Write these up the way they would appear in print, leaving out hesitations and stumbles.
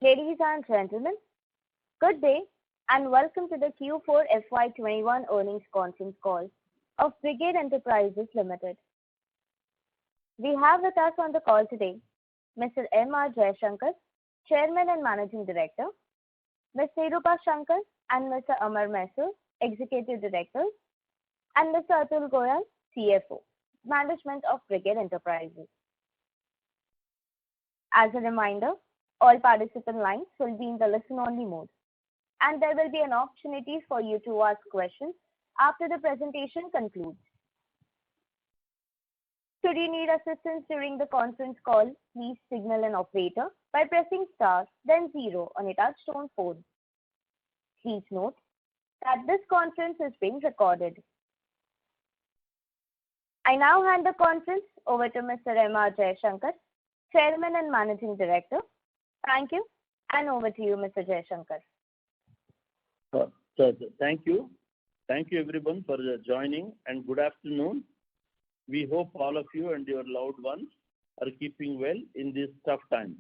Ladies and gentlemen, good day and welcome to the Q4 FY21 earnings conference call of Brigade Enterprises Limited. We have with us on the call today Mr. M.R. Jaishankar, Chairman and Managing Director, Ms. Nirupa Shankar and Mr. Amar Mysore, Executive Directors, and Mr. Atul Goyal, CFO, Management of Brigade Enterprises. As a reminder, all participant lines will be in the listen-only mode, and there will be an opportunity for you to ask questions after the presentation concludes. Should you need assistance during the conference call, please signal an operator by pressing star, then 0 on your touch-tone phone. Please note that this conference is being recorded. I now hand the conference over to Mr. M.R. Jaishankar, Chairman and Managing Director. Thank you, and over to you, Mr. Jaishankar. Thank you. Thank you, everyone, for joining, and good afternoon. We hope all of you and your loved ones are keeping well in these tough times.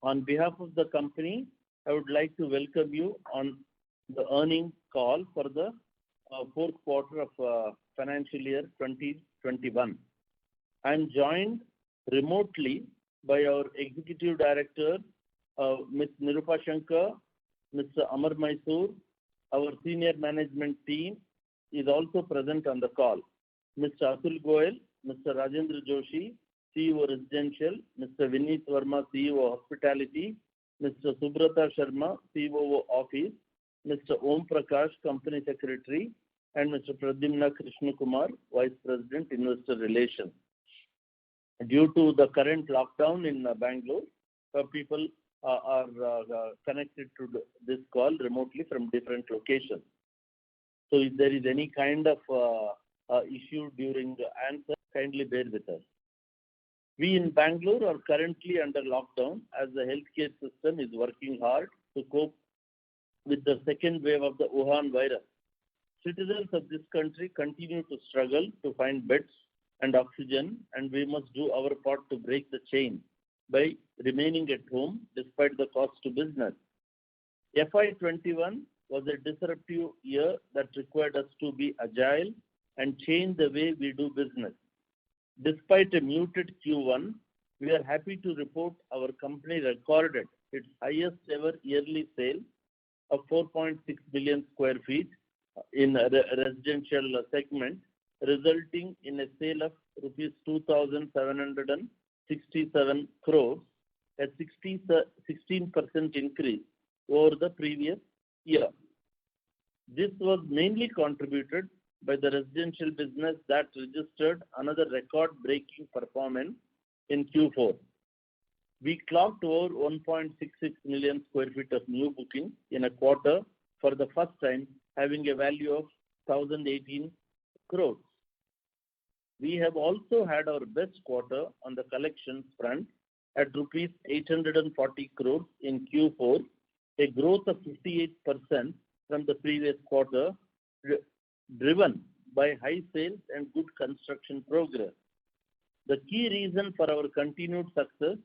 On behalf of the company, I would like to welcome you on the earnings call for the fourth quarter of financial year 2021. I am joined remotely by our Executive Director, Ms. Nirupa Shankar, Mr. Amar Mysore. Our senior management team is also present on the call. Mr. Atul Goyal, Mr. Rajendra Joshi, CEO Residential, Mr. Vineet Verma, CEO Hospitality, Mr. Subrata Sharma, COO Office, Mr. Om Prakash, Company Secretary, and Mr. Pradyumna Krishna Kumar, Vice President, Investor Relations. Due to the current lockdown in Bangalore, people are connected to this call remotely from different locations. So if there is any kind of issue during the answer, kindly bear with us. We in Bangalore are currently under lockdown as the healthcare system is working hard to cope with the second wave of the Wuhan virus. Citizens of this country continue to struggle to find beds and oxygen, and we must do our part to break the chain by remaining at home despite the cost to business. FY21 was a disruptive year that required us to be agile and change the way we do business. Despite a muted Q1, we are happy to report our company recorded its highest ever yearly sale of 4.6 million square feet in a residential segment, resulting in a sale of rupees 2,767 crores, a 16% increase over the previous year. This was mainly contributed by the residential business that registered another record-breaking performance in Q4. We clocked over 1.66 million square feet of new bookings in a quarter for the first time, having a value of 1,018 crores. We have also had our best quarter on the collections front at rupees 840 crores in Q4, a growth of 58% from the previous quarter, driven by high sales and good construction progress. The key reason for our continued success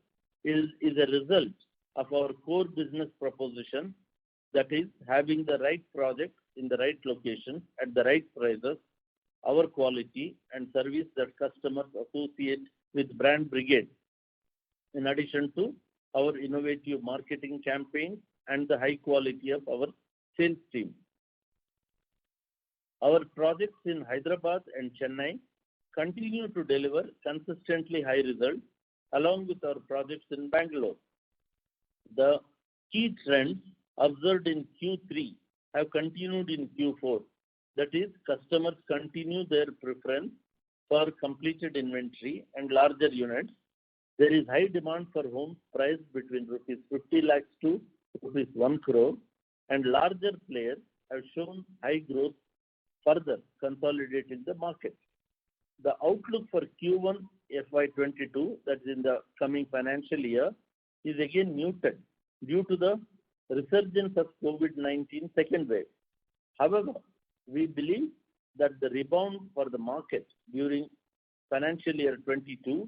is a result of our core business proposition, that is, having the right project in the right location at the right prices, our quality and service that customers associate with brand Brigade, in addition to our innovative marketing campaigns and the high quality of our sales team. Our projects in Hyderabad and Chennai continue to deliver consistently high results, along with our projects in Bangalore. The key trends observed in Q3 have continued in Q4. That is, customers continue their preference for completed inventory and larger units. There is high demand for homes priced between rupees 50 lakhs to rupees 1 crore, and larger players have shown high growth, further consolidating the market. The outlook for Q1 FY22, that is in the coming financial year, is again muted due to the resurgence of COVID-19 second wave. However, we believe that the rebound for the market during financial year 22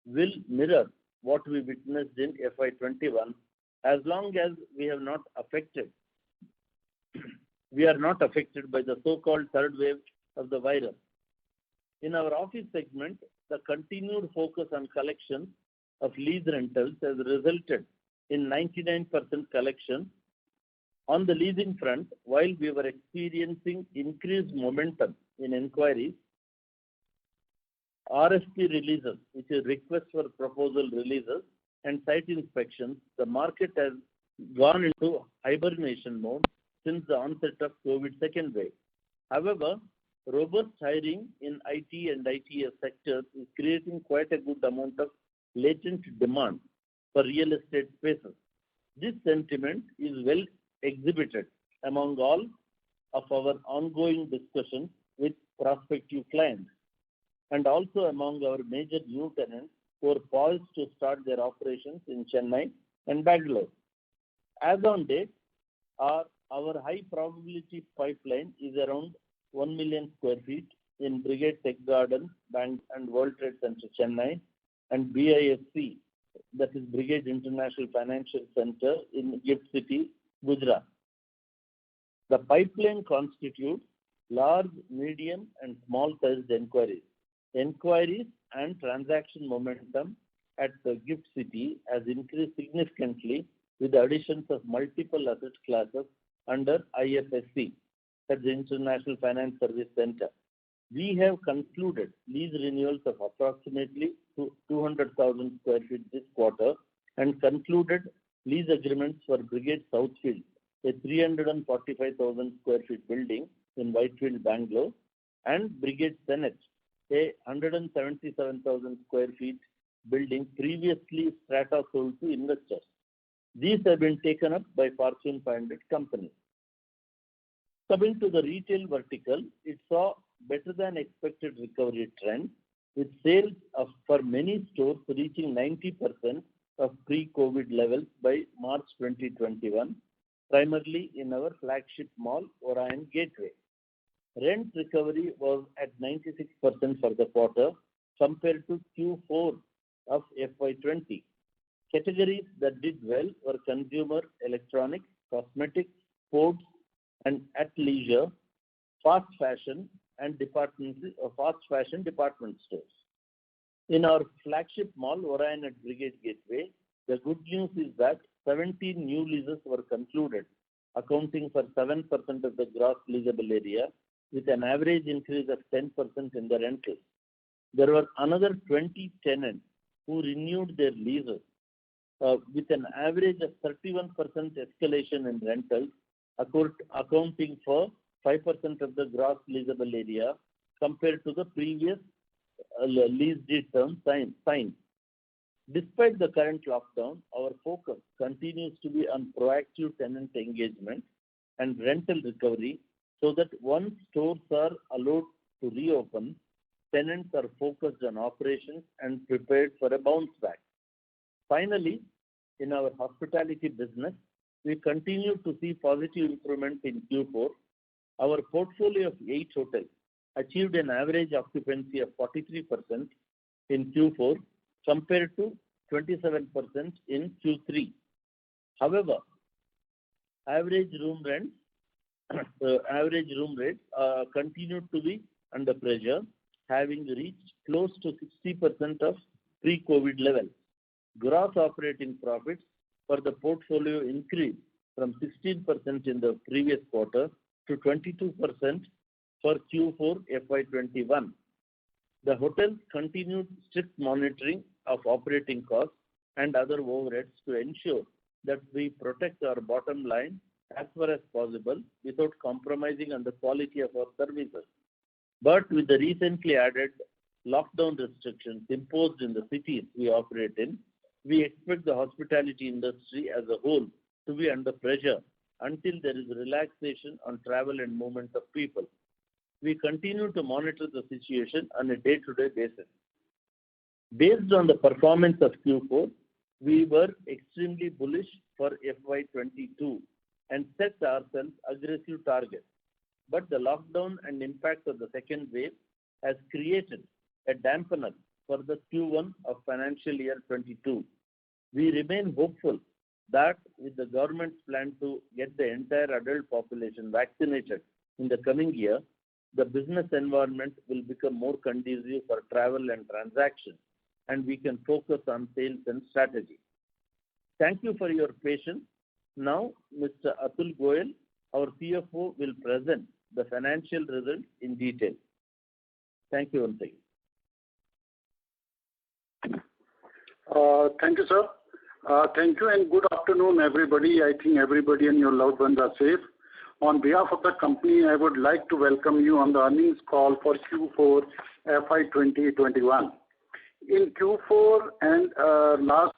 will mirror what we witnessed in FY21, As long as we are not affected by the so-called third wave of the virus. In our office segment, the continued focus on collection of lease rentals has resulted in 99% collection. On the leasing front, while we were experiencing increased momentum in inquiries, RFP releases, which is request for proposal releases, and site inspections, the market has gone into hibernation mode since the onset of COVID second wave. However, robust hiring in IT and ITS sectors is creating quite a good amount of latent demand for real estate spaces. This sentiment is well exhibited among all of our ongoing discussions with prospective clients and also among our major new tenants who are poised to start their operations in Chennai and Bangalore. As on date, our high probability pipeline is around 1 million square feet in Brigade Tech Garden, Bank and World Trade Center, Chennai, and BIFC, that is Brigade International Financial Center in Gift City, Gujarat. The pipeline constitutes large, medium, and small-sized inquiries. Inquiries and transaction momentum at the Gift City has increased significantly with the additions of multiple asset classes under IFSC, at the International Finance Service Center. We have concluded lease renewals of approximately 200,000 square feet this quarter and concluded lease agreements for Brigade Southfield, a 345,000 square feet building in Whitefield, Bangalore, and Brigade Senate, a 177,000 square feet building previously strata sold to investors. These have been taken up by Fortune 500 companies. Coming to the retail vertical, it saw better than expected recovery trend, with sales for many stores reaching 90% of pre-COVID levels by March 2021, primarily in our flagship mall, Orion Gateway. Rent recovery was at 96% for the quarter compared to Q4 of FY20. Categories that did well were consumer, electronics, cosmetics, sports, and athleisure, fast fashion department stores. In our flagship mall, Orion at Brigade Gateway, the good news is that 17 new leases were concluded, accounting for 7% of the gross leasable area, with an average increase of 10% in the rentals. There were another 20 tenants who renewed their leases with an average of 31% escalation in rentals, accounting for 5% of the gross leasable area compared to the previous lease deed term signed. Despite the current lockdown, our focus continues to be on proactive tenant engagement and rental recovery so that once stores are allowed to reopen, tenants are focused on operations and prepared for a bounce back. Finally, in our hospitality business, we continue to see positive improvement in Q4. Our portfolio of 8 hotels achieved an average occupancy of 43% in Q4 compared to 27% in Q3. However, average room rates continued to be under pressure, having reached close to 60% of pre-COVID levels. Gross operating profits for the portfolio increased from 16% in the previous quarter to 22% for Q4 FY21. The hotels continued strict monitoring of operating costs and other overheads to ensure that we protect our bottom line as far as possible without compromising on the quality of our services. But with the recently added lockdown restrictions imposed in the cities we operate in, we expect the hospitality industry as a whole to be under pressure until there is relaxation on travel and movement of people. We continue to monitor the situation on a day-to-day basis. Based on the performance of Q4, we were extremely bullish for FY22 and set ourselves aggressive targets. But the lockdown and impact of the second wave has created a dampener for the Q1 of financial year 22. We remain hopeful that with the government's plan to get the entire adult population vaccinated in the coming year, the business environment will become more conducive for travel and transaction, and we can focus on sales and strategy. Thank you for your patience. Now, Mr. Atul Goyal, our CFO, will present the financial results in detail. Thank you once again. Thank you, sir. Thank you and good afternoon, everybody. I think everybody and your loved ones are safe. On behalf of the company, I would like to welcome you on the earnings call for Q4 FY 2021. In Q4 and last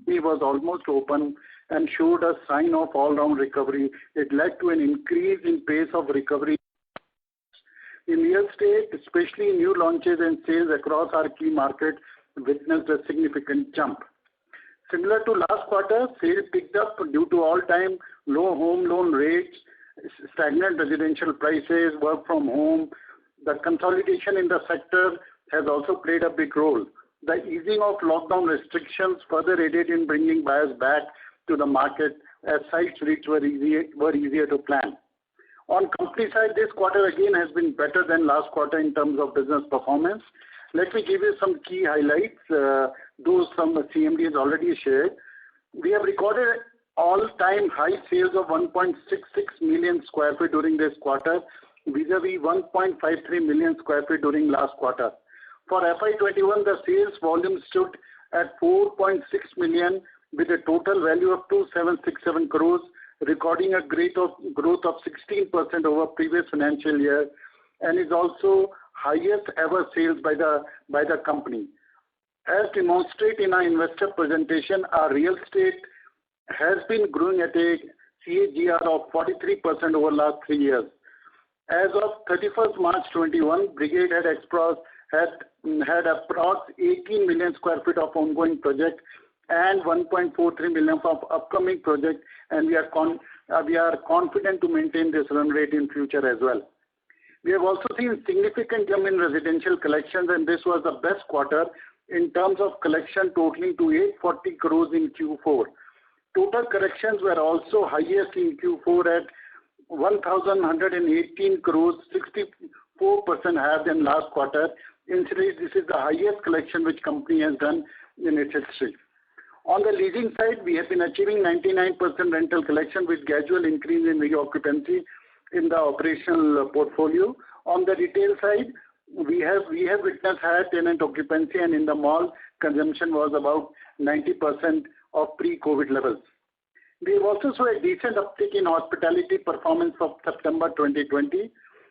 year was almost open and showed a sign of all-round recovery. It led to an increase in pace of recovery. In real estate, especially new launches and sales across our key markets witnessed a significant jump. Similar to last quarter, sales picked up due to all-time low home loan rates, stagnant residential prices, work from home. The consolidation in the sector has also played a big role. The easing of lockdown restrictions further aided in bringing buyers back to the market as sites reach were easier to plan. On company side, this quarter again has been better than last quarter in terms of business performance. Let me give you some key highlights, those some CMD has already shared. We have recorded all-time high sales of 1.66 million square feet during this quarter, vis-a-vis 1.53 million square feet during last quarter. For FY21, the sales volume stood at 4.6 million with a total value of 2,767 crores, recording a rate of growth of 16% over previous financial year, and is also highest ever sales by the company. As demonstrated in our investor presentation, our real estate has been growing at a CAGR of 43% over last 3 years. As of 31st March 21, Brigade had approx 18 million square feet of ongoing project and 1.43 million of upcoming project, and we are confident to maintain this run rate in future as well. We have also seen significant jump in residential collections, and this was the best quarter in terms of collection, totaling to 840 crores in Q4. Total collections were also highest in Q4 at 1,118 crores, 64% higher than last quarter. Incidentally, this is the highest collection which company has done in its history. On the leasing side, we have been achieving 99% rental collection with gradual increase in re-occupancy in the operational portfolio. On the retail side, we have witnessed higher tenant occupancy, and in the mall, consumption was about 90% of pre-COVID levels. We have also saw a decent uptick in hospitality performance of September 2020.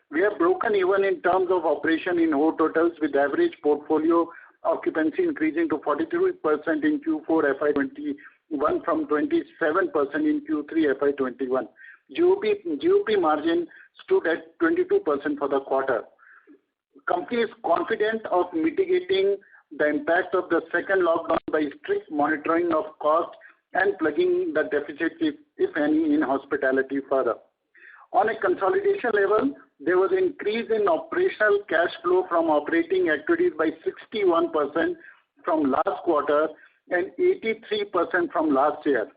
We have broken even in terms of operation in hotels with average portfolio occupancy increasing to 43% in Q4 FY21 from 27% in Q3 FY21. GOP margin stood at 22% for the quarter. Company is confident of mitigating the impact of the second lockdown by strict monitoring of cost and plugging the deficit, if any, in hospitality further. On a consolidation level, there was an increase in operational cash flow from operating activities by 61% from last quarter and 83% from last year.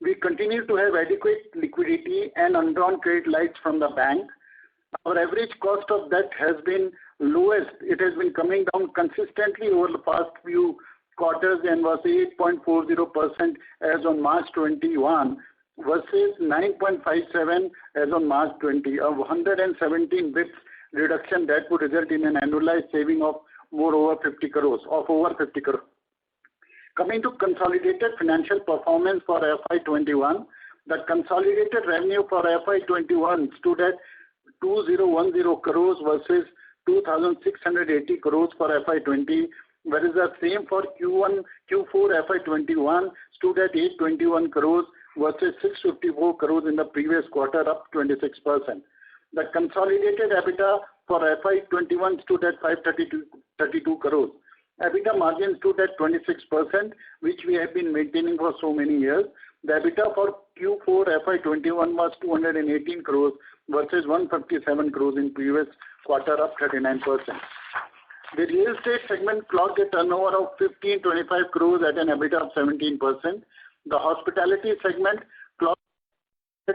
We continue to have adequate liquidity and undrawn credit lines from the bank. Our average cost of debt has been lowest. It has been coming down consistently over the past few quarters and was 8.40% as on March 21 versus 9.57 as on March 20. A 117 bits reduction that would result in an annualized saving of over 50 crores. Coming to consolidated financial performance for FY21, the consolidated revenue for FY21 stood at 2010 crores versus 2,680 crores for FY20, whereas the same for Q4 FY21 stood at 821 crores versus 654 crores in the previous quarter, up 26%. The consolidated EBITDA for FY21 stood at 532 crores. EBITDA margin stood at 26%, which we have been maintaining for so many years. The EBITDA for Q4 FY21 was 218 crores versus 157 crores in previous quarter, up 39%. The real estate segment clocked a turnover of 1525 crores at an EBITDA of 17%. The hospitality segment clocked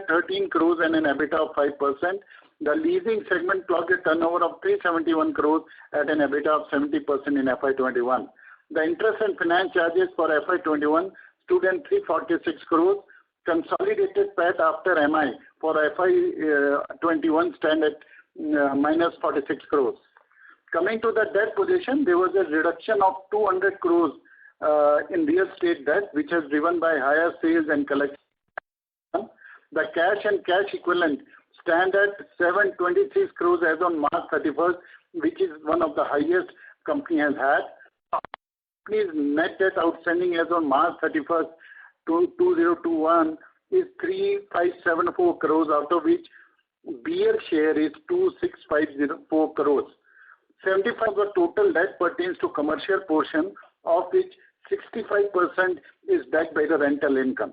13 crores and an EBITDA of 5%. The leasing segment clocked a turnover of 371 crores at an EBITDA of 70% in FY21. The interest and finance charges for FY21 stood at 346 crores. Consolidated PAT after MI for FY21 stand at minus 46 crores. Coming to the debt position, there was a reduction of 200 crores in real estate debt, which is driven by higher sales and collection. The cash and cash equivalent stand at 726 crores as on March 31st, which is one of the highest company has had. Company's net debt outstanding as on March 31st, 2021 is 3574 crores, out of which BL share is 26504 crores. 75% of the total debt pertains to commercial portion, of which 65% is backed by the rental income.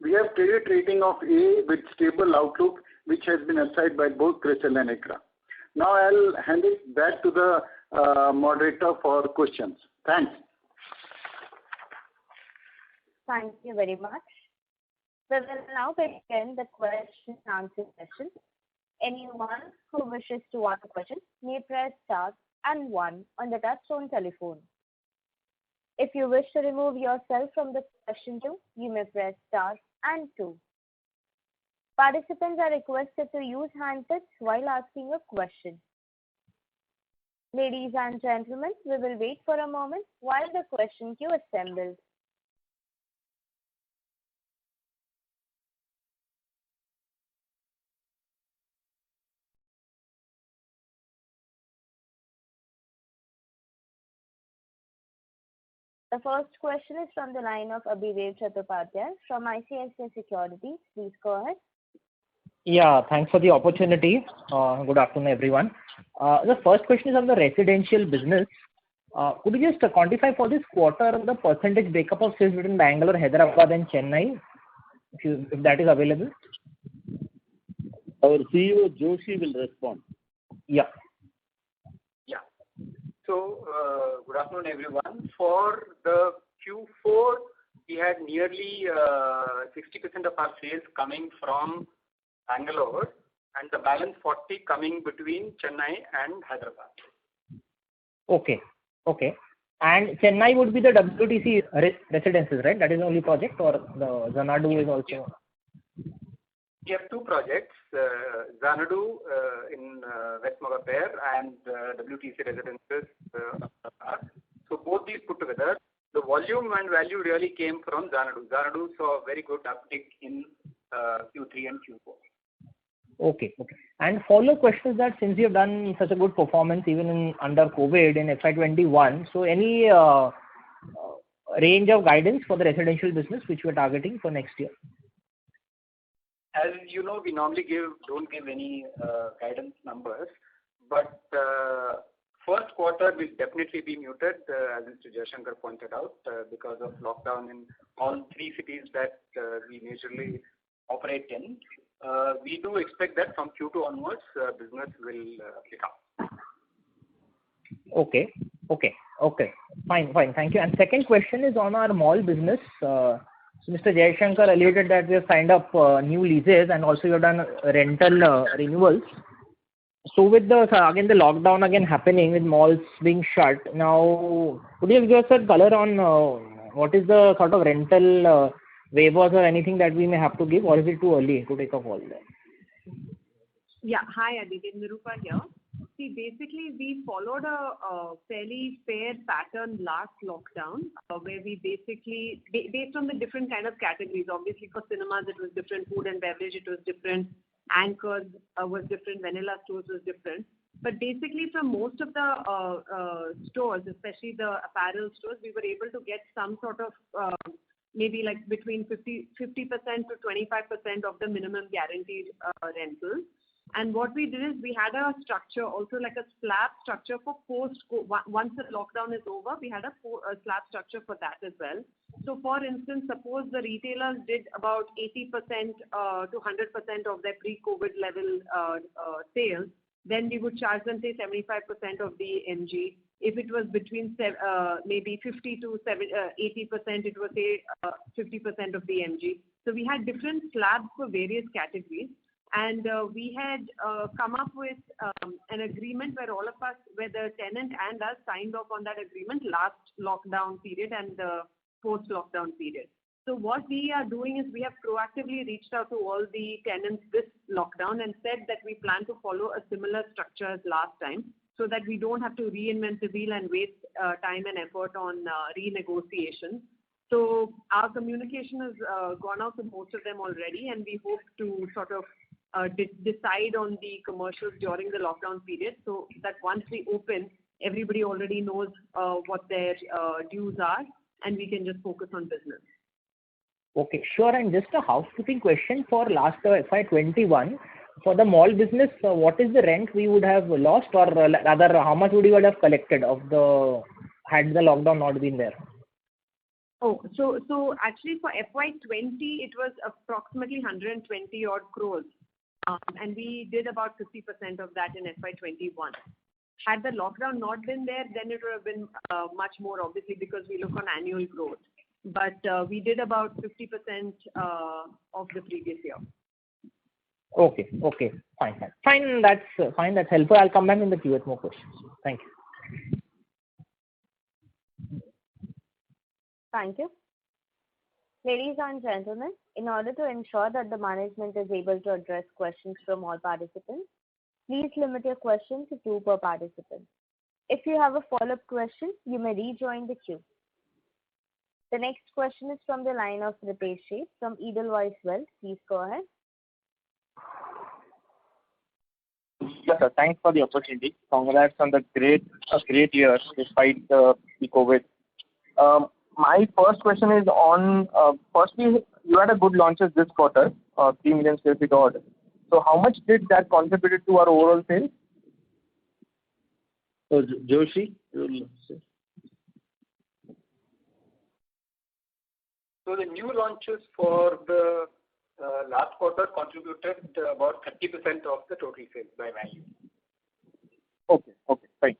We have credit rating of A with stable outlook, which has been assigned by both CRISIL and ICRA. Now I'll hand it back to the moderator for questions. Thanks. Thank you very much. We will now begin the question and answer session. Anyone who wishes to ask a question may press star and 1 on the touchtone telephone. If you wish to remove yourself from the question queue, you may press star and 2. Participants are requested to use handsets while asking a question. Ladies and gentlemen, we will wait for a moment while the question queue assembles. The first question is from the line of Abhidev Chattopadhyay from ICICI Securities. Please go ahead. Yeah, thanks for the opportunity. Good afternoon, everyone. The first question is on the residential business. Could you just quantify for this quarter the percentage breakup of sales between Bangalore, Hyderabad and Chennai, if that is available? Our CEO Joshi will respond. Yeah. So, good afternoon, everyone. For the Q4, we had nearly 60% of our sales coming from Bangalore and the balance 40 coming between Chennai and Hyderabad. Okay. And Chennai would be the WTC residences, right? That is the only project, or the Xanadu is also? We have two projects, Xanadu in West Mogappair and WTC Residences. So both these put together, the volume and value really came from Xanadu. Xanadu saw a very good uptick in Q3 and Q4. Okay. And follow question is that since you have done such a good performance even under COVID in FY21, so any range of guidance for the residential business which we are targeting for next year? As you know, we normally don't give any guidance numbers, but first quarter will definitely be muted, as Mr. Jaishankar pointed out, because of lockdown in all three cities that we majorly operate in. We do expect that from Q2 onwards, business will pick up. Okay. Fine. Thank you. And second question is on our mall business. So Mr. Jaishankar alluded that we have signed up new leases and also you have done rental renewals. So with the lockdown again happening with malls being shut, now could you give us a color on what is the sort of rental waivers or anything that we may have to give, or is it too early to take a call there? Yeah, hi Aditya, Nirupa here. See, basically we followed a fairly fair pattern last lockdown where we basically, based on the different kind of categories, obviously for cinemas it was different, food and beverage it was different, anchors was different, vanilla stores was different. But basically from most of the stores, especially the apparel stores, we were able to get some sort of maybe like between 50% to 25% of the minimum guaranteed rental. And what we did is we had a structure, also like a slab structure for once the lockdown is over, we had a slab structure for that as well. So for instance, suppose the retailers did about 80% to 100% of their pre-COVID level sales, then we would charge them say 75% of the MG. If it was between maybe 50 to 80%, it was say 50% of the MG. So we had different slabs for various categories, and we had come up with an agreement where all of us, where the tenant and us signed off on that agreement last lockdown period and the post-lockdown period. So what we are doing is we have proactively reached out to all the tenants this lockdown and said that we plan to follow a similar structure as last time, so that we don't have to reinvent the wheel and waste time and effort on renegotiation. So our communication has gone out to most of them already, and we hope to sort of decide on the commercials during the lockdown period, so that once we open, everybody already knows what their dues are, and we can just focus on business. Okay, sure. And just a housekeeping question for last FY21. For the mall business, what is the rent we would have lost, or rather, how much would you have collected had the lockdown not been there? Oh, so actually for FY20, it was approximately 120 odd crores. And we did about 50% of that in FY21. Had the lockdown not been there, then it would have been much more, obviously, because we look on annual growth. But we did about 50% of the previous year. Okay, fine. That's helpful. I'll come back in the queue with more questions. Thank you. Thank you. Ladies and gentlemen, in order to ensure that the management is able to address questions from all participants, please limit your questions to 2 per participant. If you have a follow-up question, you may rejoin the queue. The next question is from the line of Ritesh Sheth from Edelweiss Wealth. Please go ahead. Yes, sir. Thanks for the opportunity. Congrats on the great year despite the COVID. My first question is on, firstly, you had a good launches this quarter, 3 million square feet odd. So how much did that contribute to our overall sales? So Joshi, you will say. So the new launches for the last quarter contributed about 30% of the total sales by value. Okay, fine.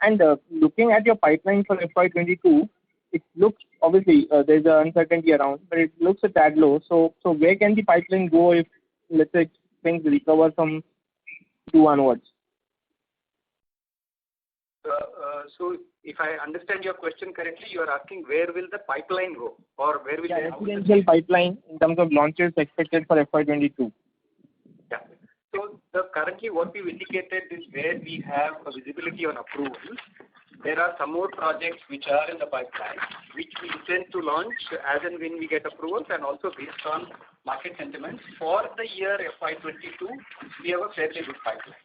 And looking at your pipeline for FY22, it looks, obviously, there's an uncertainty around, but it looks a tad low. So where can the pipeline go if, let's say, things recover from Q onwards? So if I understand your question correctly, you are asking where will the pipeline go, or where will the residential pipeline in terms of launches expected for FY22? Yeah. So currently what we've indicated is where we have a visibility on approvals. There are some more projects which are in the pipeline, which we intend to launch as and when we get approvals, and also based on market sentiments. For the year FY22, we have a fairly good pipeline.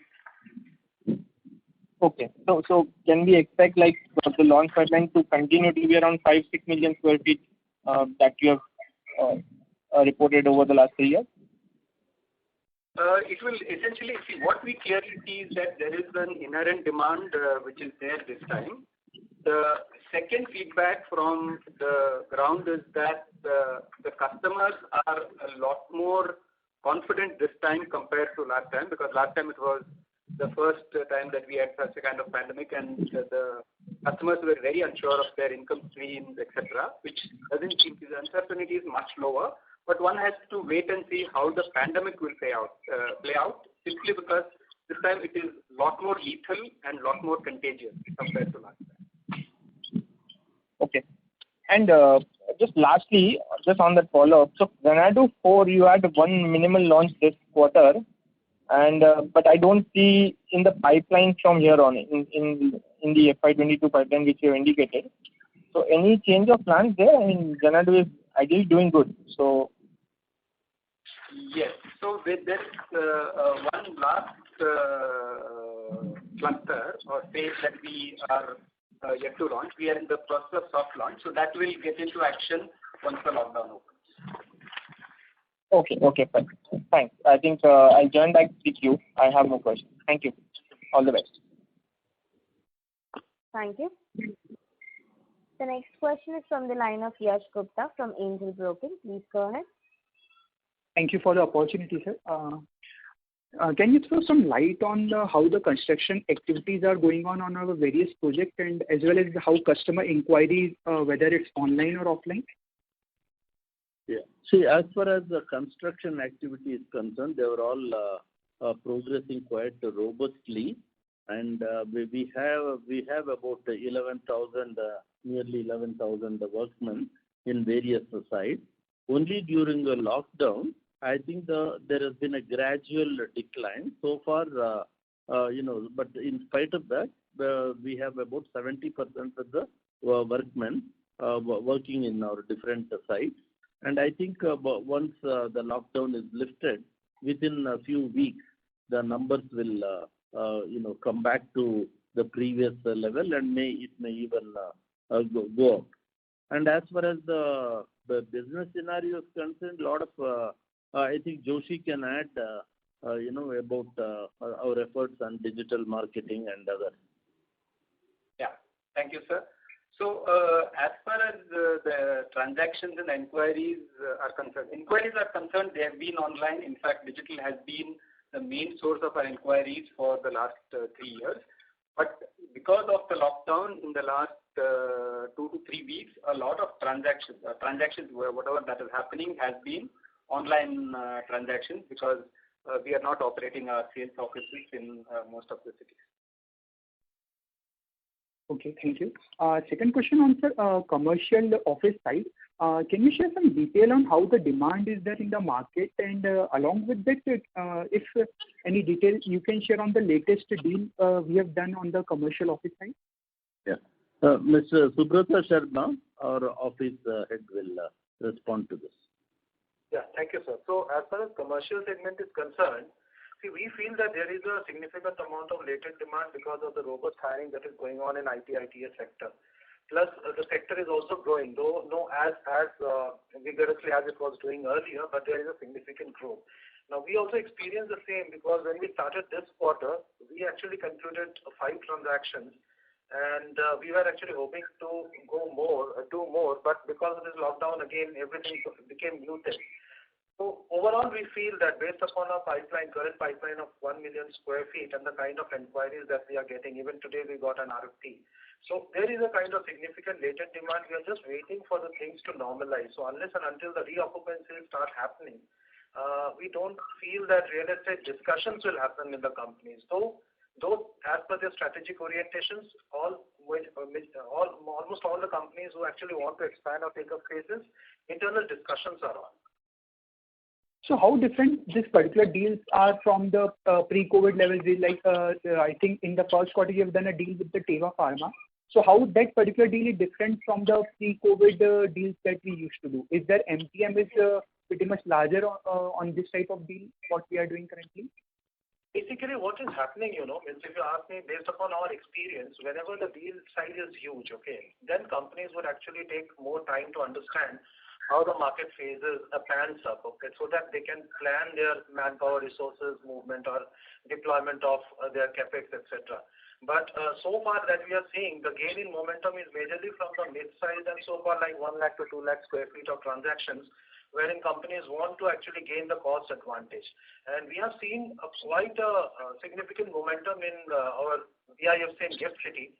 Okay. So can we expect like the launch pipeline to continue to be around 5-6 million square feet that you have reported over the last 3 years? It will essentially, see, what we clearly see is that there is an inherent demand which is there this time. The second feedback from the ground is that the customers are a lot more confident this time compared to last time, because last time it was the first time that we had such a kind of pandemic, and the customers were very unsure of their income streams, etc., which doesn't seem, the uncertainty is much lower. But one has to wait and see how the pandemic will play out, simply because this time it is a lot more lethal and a lot more contagious compared to last time. Okay. And just lastly, just on that follow-up, so Xanadu 4, you had one minimal launch this quarter, and but I don't see in the pipeline from here on in the FY22 pipeline which you have indicated. So any change of plans there? I mean, Xanadu is ideally doing good. So yes. So there is one last cluster or phase that we are yet to launch. We are in the process of soft launch, so that will get into action once the lockdown opens. Okay, fine. Thanks. I think I'll join back the queue. I have no questions. Thank you. All the best. Thank you. The next question is from the line of Yash Gupta from Angel Broking. Please go ahead. Thank you for the opportunity, sir. Can you throw some light on how the construction activities are going on our various projects, and as well as how customer inquiries, whether it's online or offline? Yeah. See, as far as the construction activity is concerned, they were all progressing quite robustly, and we have about 11,000, nearly 11,000 workmen in various sites. Only during the lockdown, I think there has been a gradual decline so far. But in spite of that, we have about 70% of the workmen working in our different sites. And I think once the lockdown is lifted, within a few weeks, the numbers will come back to the previous level, and it may even go up. And as far as the business scenario is concerned, a lot of I think Joshi can add about our efforts on digital marketing and others. Yeah, thank you, sir. So as far as the transactions and inquiries are concerned, they have been online. In fact, digital has been the main source of our inquiries for the last 3 years. But because of the lockdown in the last 2 to 3 weeks, a lot of transactions, whatever that is happening, has been online transactions, because we are not operating our sales offices in most of the cities. Okay, thank you. Second question on the commercial office side. Can you share some detail on how the demand is there in the market, and along with that, if any detail you can share on the latest deal we have done on the commercial office side? Yeah. Mr. Subrata Sharma, our office head, will respond to this. Yeah, thank you, sir. So as far as commercial segment is concerned, see, we feel that there is a significant amount of latent demand because of the robust hiring that is going on in IT/ITES sector. Plus, the sector is also growing, though no as vigorously as it was doing earlier, but there is a significant growth. Now, we also experienced the same, because when we started this quarter, we actually concluded 5 transactions, and we were actually hoping to do more, but because of this lockdown, again, everything became muted. So overall, we feel that based upon our current pipeline of 1 million square feet and the kind of inquiries that we are getting, even today we got an RFP. So there is a kind of significant latent demand. We are just waiting for the things to normalize. So unless and until the reoccupancies start happening, we don't feel that real estate discussions will happen in the companies. Though as per their strategic orientations, almost all the companies who actually want to expand or take up spaces, internal discussions are on. So how different these particular deals are from the pre-COVID levels? Like I think in the first quarter you have done a deal with the Teva Pharma. So how that particular deal is different from the pre-COVID deals that we used to do? Is there MTM is pretty much larger on this type of deal, what we are doing currently? Basically, what is happening, means if you ask me, based upon our experience, whenever the deal size is huge, okay, then companies would actually take more time to understand how the market phases pans up, okay, so that they can plan their manpower, resources, movement, or deployment of their capex, etc. But so far that we are seeing, the gain in momentum is majorly from the mid-size and so far like 1 lakh to 2 lakh square feet of transactions, wherein companies want to actually gain the cost advantage. And we have seen quite a significant momentum in our BIFC in GIFT City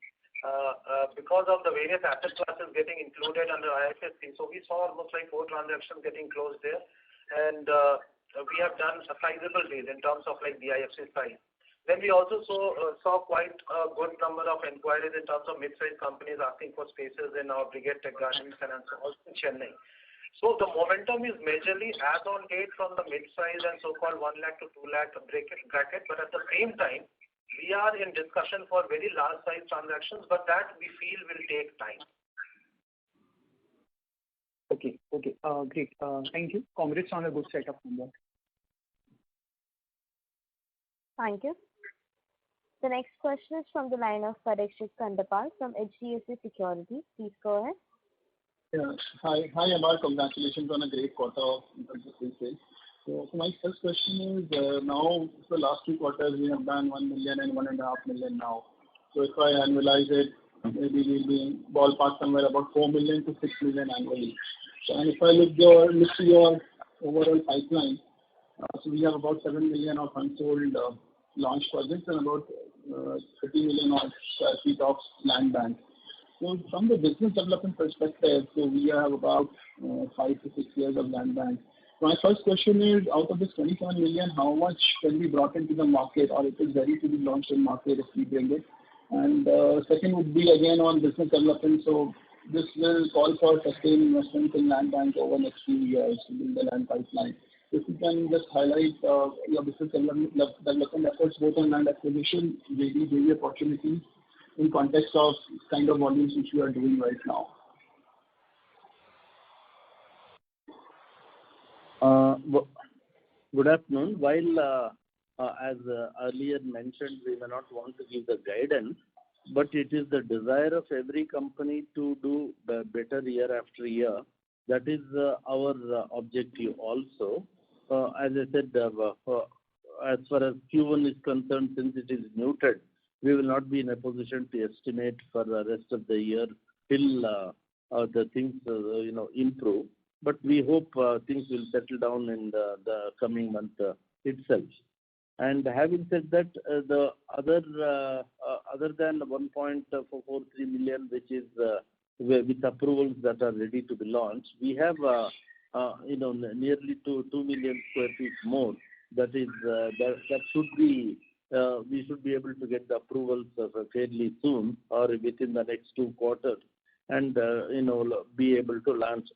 because of the various asset classes getting included under IFSC. So we saw almost like 4 transactions getting closed there, and we have done a sizable deal in terms of like BIFC size. Then we also saw quite a good number of inquiries in terms of mid-sized companies asking for spaces in our Brigade Tech Gardens and also in Chennai. So the momentum is majorly as on date from the mid-size and so-called 1 lakh to 2 lakh bracket, but at the same time, we are in discussion for very large size transactions, but that we feel will take time. Okay, great. Thank you. Congrats on a good set of numbers. Thank you. The next question is from the line of Parikshit Kandapal from HDFC Securities. Please go ahead. Yeah. Hi, Amar. Congratulations on a great quarter of sales. So my first question is, now for the last 2 quarters we have done 1 million and 1.5 million now. So if I annualize it, maybe we'll be ballpark somewhere about 4 million to 6 million annually. So, and if I look to your overall pipeline, So we have about 7 million of unsold launch projects and about 30 million odd square feet of land bank. So from the business development perspective, so we have about 5 to 6 years of land bank. My first question is, out of this 27 million, how much can be brought into the market, or it is ready to be launched in market if we bring it? And second would be again on business development. So this will call for sustained investment in land bank over the next few years to build the land pipeline. If you can just highlight your business development efforts both on land acquisition, JV opportunities in context of kind of volumes which we are doing right now. Good afternoon. While as earlier mentioned, we may not want to give the guidance, but it is the desire of every company to do better year after year. That is our objective also. As I said, as far as Q1 is concerned, since it is muted, we will not be in a position to estimate for the rest of the year till the things improve. But we hope things will settle down in the coming month itself. And having said that, the other than 1.43 million, which is with approvals that are ready to be launched, we have nearly 2 million square feet more. That is that should be we should be able to get the approvals fairly soon or within the next 2 quarters, and be able to launch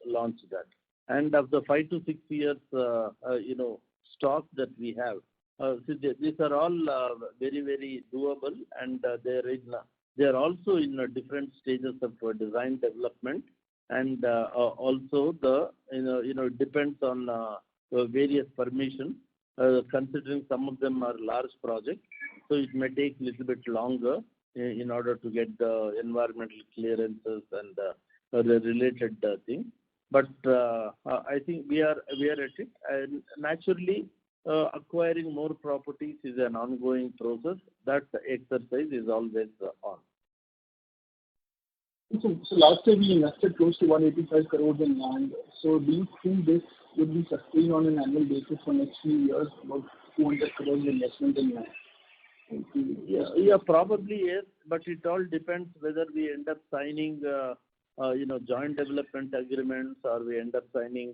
that. And of the 5 to 6 years stock that we have, so these are all very, very doable, and they are also in different stages of design development, and also it depends on various permissions. Considering some of them are large projects, so it may take a little bit longer in order to get the environmental clearances and the related things. But I think we are at it, and naturally acquiring more properties is an ongoing process. That exercise is always on. So last year we invested close to 185 crores in land. So do you think this would be sustained on an annual basis for next few years, about 200 crores investment in land? Yeah, probably yes, but it all depends whether we end up signing joint development agreements, or we end up signing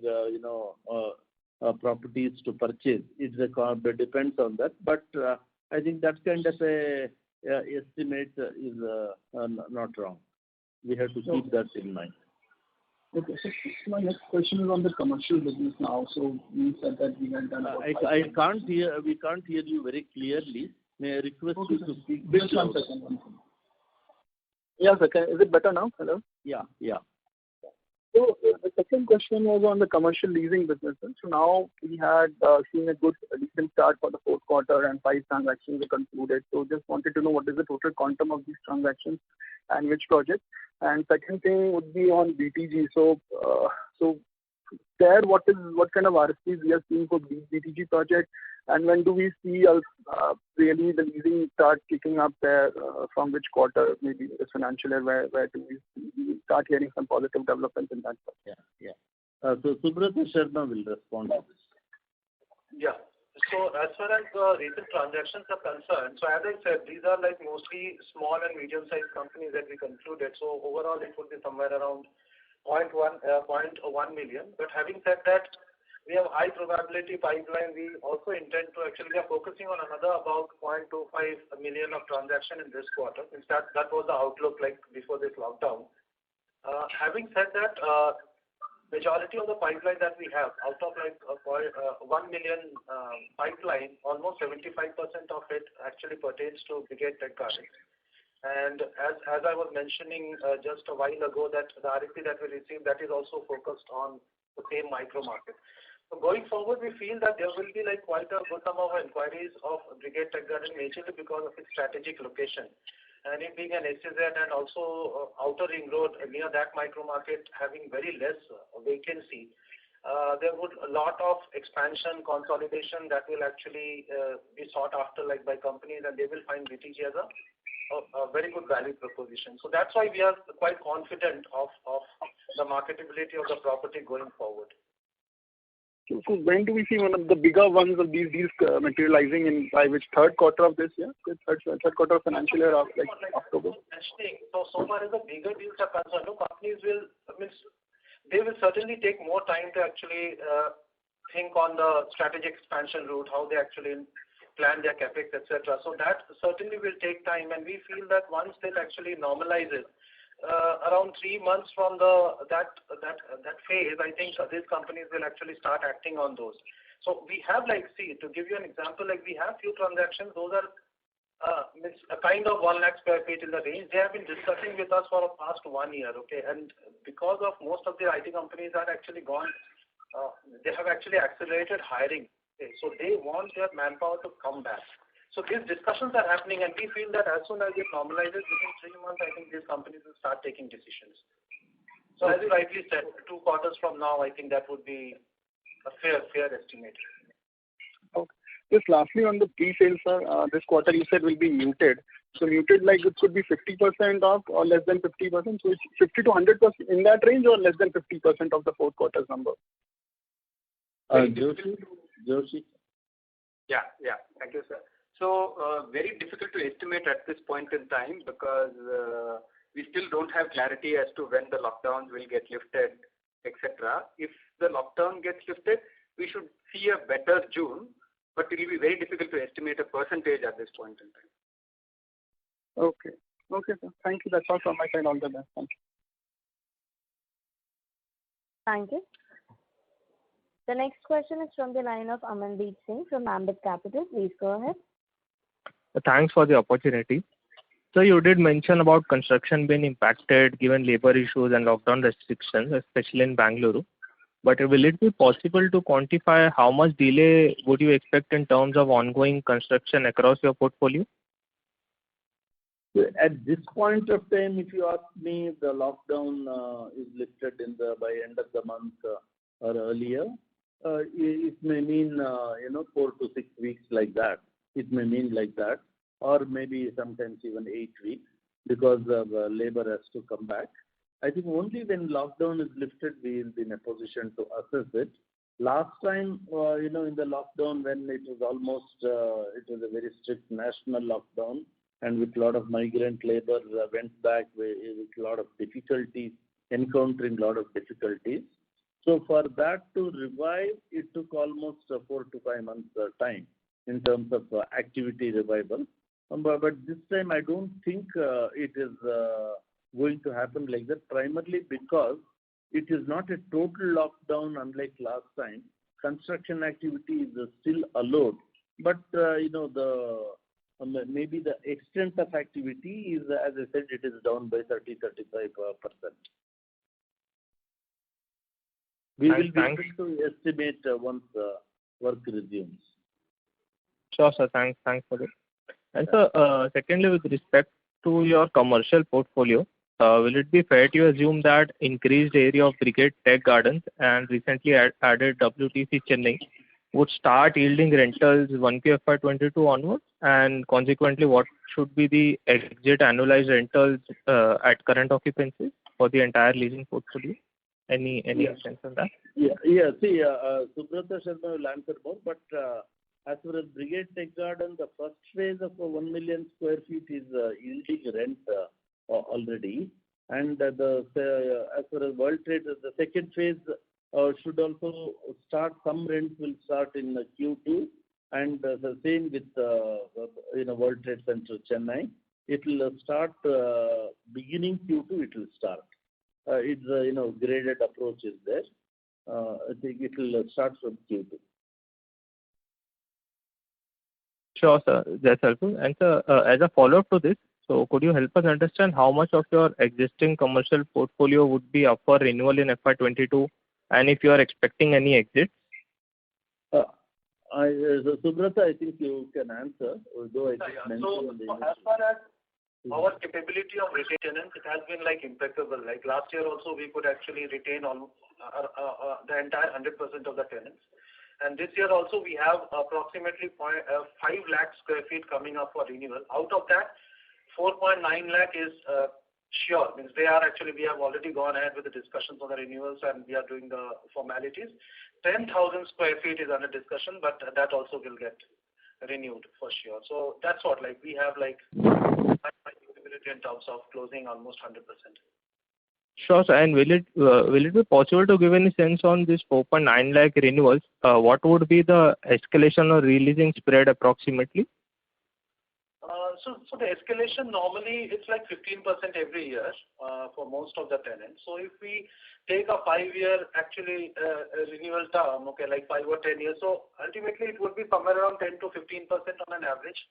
properties to purchase. It depends on that, but I think that kind of a estimate is not wrong. We have to keep that in mind. Okay, so my next question is on the commercial business now. So you said that we had done. We can't hear you very clearly. May I request you to speak? Just 1 second. Yes, okay. Is it better now? Hello? Yeah. So the second question was on the commercial leasing business. So now we had seen a decent start for the fourth quarter, and 5 transactions were concluded. So just wanted to know what is the total quantum of these transactions and which projects. And second thing would be on BTG. So there, what kind of RFPs we are seeing for BTG project, and when do we see really the leasing start kicking up there? From which quarter, maybe this financial year, where do we start hearing some positive developments in that? Yeah. So Subrata Sharma will respond to this. Yeah. So as far as the recent transactions are concerned, so as I said, these are like mostly small and medium-sized companies that we concluded. So overall, it would be somewhere around 0.1 million. But having said that, we have high probability pipeline. We also intend to we are focusing on another about 0.25 million of transaction in this quarter. In fact, that was the outlook like before this lockdown. Having said that, majority of the pipeline that we have, out of 1 million pipeline, almost 75% of it actually pertains to Brigade Tech Gardens. And as I was mentioning just a while ago, that the RFP that we received, that is also focused on the same micro market. So going forward, we feel that there will be quite a good number of inquiries of Brigade Tech Garden, majorly because of its strategic location. And it being an SEZ and also outer ring road near that micro market having very less vacancy, there would a lot of expansion, consolidation that will actually be sought after by companies, and they will find BTG as a very good value proposition. So that's why we are quite confident of the marketability of the property going forward. So when do we see one of the bigger ones of these deals materializing in by which third quarter of this year? Third quarter of financial year, like October? So far as the bigger deals are concerned, companies they will certainly take more time to actually think on the strategic expansion route, how they actually plan their capex, etc. So that certainly will take time, and we feel that once it actually normalizes, around 3 months from that phase, I think these companies will actually start acting on those. So we have to give you an example, we have few transactions. Those are a kind of 1 lakh square feet in the range. They have been discussing with us for the past 1 year, okay? And because of most of the IT companies are actually gone, they have actually accelerated hiring. Okay? So they want their manpower to come back. So these discussions are happening, and we feel that as soon as it normalizes within 3 months, I think these companies will start taking decisions. So as you rightly said, 2 quarters from now, I think that would be a fair estimate. Okay. Just lastly on the pre-sales, sir, this quarter you said will be muted. So muted, it could be 50% off or less than 50%. So it's 50 to 100% in that range, or less than 50% of the fourth quarter's number. Joshi. Yeah. Thank you, sir. So very difficult to estimate at this point in time because we still don't have clarity as to when the lockdowns will get lifted, etc. If the lockdown gets lifted, we should see a better June, but it will be very difficult to estimate a percentage at this point in time. Okay. Okay, sir. Thank you. That's all from my side. All the best. Thank you. Thank you. The next question is from the line of Amandeep Singh from Ambit Capital. Please go ahead. Thanks for the opportunity. So you did mention about construction being impacted given labor issues and lockdown restrictions, especially in Bangalore. But will it be possible to quantify how much delay would you expect in terms of ongoing construction across your portfolio? At this point of time, if you ask me, the lockdown is lifted by end of the month or earlier. It may mean 4 to 6 weeks like that. It may mean like that, or maybe sometimes even 8 weeks because labor has to come back. I think only when lockdown is lifted, we will be in a position to assess it. Last time, in the lockdown when it was almost, it was a very strict national lockdown, and with a lot of migrant labor went back with a lot of difficulties, encountering a lot of difficulties. So for that to revive, it took almost 4 to 5 months time in terms of activity revival. But this time I don't think it is going to happen like that, primarily because it is not a total lockdown unlike last time. Construction activity is still allowed, but maybe the extent of activity is, as I said, it is down by 30-35%. We will be able to estimate once work resumes. Sure, sir. Thanks for that. And so, secondly, with respect to your commercial portfolio, will it be fair to assume that increased area of Brigade Tech Gardens and recently added WTC Chennai would start yielding rentals 1Q FY22 onwards, and consequently, what should be the exit annualized rentals at current occupancy for the entire leasing portfolio? Any sense on that? Yeah. See, Subrata Sharma will answer more, but as far as Brigade Tech Garden, the first phase of 1 million square feet is yielding rent already. And as far as World Trade, the second phase should also start, some rents will start in Q2, and the same with World Trade Center Chennai. It will start beginning Q2, it will start. It's graded approach is there. I think it will start from Q2. Sure, sir. That's helpful. And sir, as a follow-up to this, so could you help us understand how much of your existing commercial portfolio would be up for renewal in FY22, and if you are expecting any exits? Subrata, I think you can answer, although I just mentioned. So as far as our capability of retaining tenants, it has been impeccable. Like last year also, we could actually retain the entire 100% of the tenants. And this year also, we have approximately 5 lakh square feet coming up for renewal. Out of that, 4.9 lakh is sure. Means we have already gone ahead with the discussions on the renewals, and we are doing the formalities. 10,000 square feet is under discussion, but that also will get renewed for sure. So that's what, like, we have like high visibility in terms of closing almost 100%. Sure, sir. And will it be possible to give any sense on this 4.9 lakh renewals? What would be the escalation or releasing spread approximately? So the escalation normally it's like 15% every year for most of the tenants. So if we take a 5-year actually renewal term, okay, like 5 or 10 years, so ultimately it would be somewhere around 10 to 15% on an average.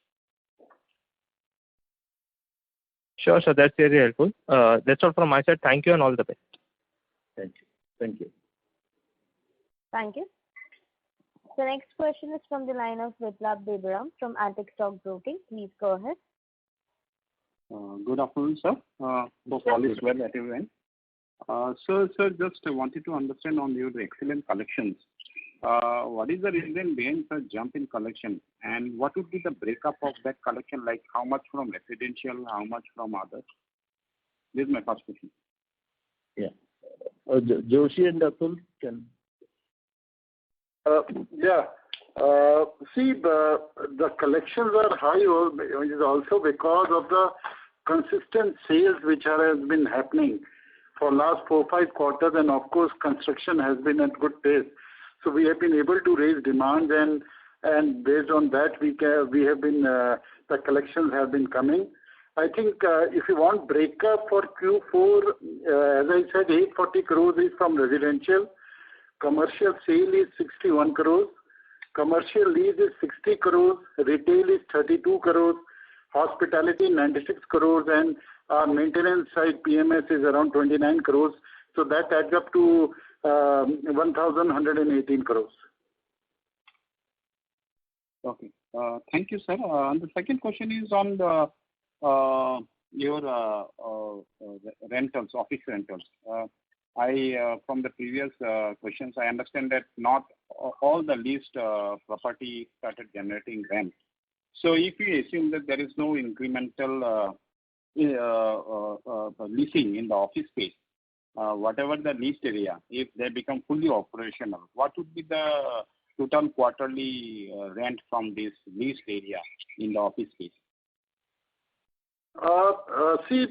Sure, sir. That's very helpful. That's all from my side. Thank you and all the best. Thank you. Thank you. Thank you. The next question is from the line of Viplab Debaram from Antique Stock Broking. Please go ahead. Good afternoon, sir. Hope all is well at your end. Sir, just wanted to understand on your excellent collections. What is the reason behind the jump in collection, and what would be the breakup of that collection? Like how much from residential, how much from others? This is my first question. Yeah. Joshi and Atul can. Yeah. See, the collections are high is also because of the consistent sales which has been happening for last 4-5 quarters, and of course construction has been at good pace. So we have been able to raise demand, and based on that we have been the collections have been coming. I think if you want breakup for Q4, as I said, 840 crores is from residential. Commercial sale is 61 crores. Commercial lease is 60 crores. Retail is 32 crores. Hospitality 96 crores, and our maintenance side PMS is around 29 crores. So that adds up to 1,118 crores. Okay. Thank you, sir. And the second question is on the your rentals, office rentals. From the previous questions, I understand that not all the leased property started generating rent. So if we assume that there is no incremental leasing in the office space, whatever the leased area, if they become fully operational, what would be the total quarterly rent from this leased area in the office space? See,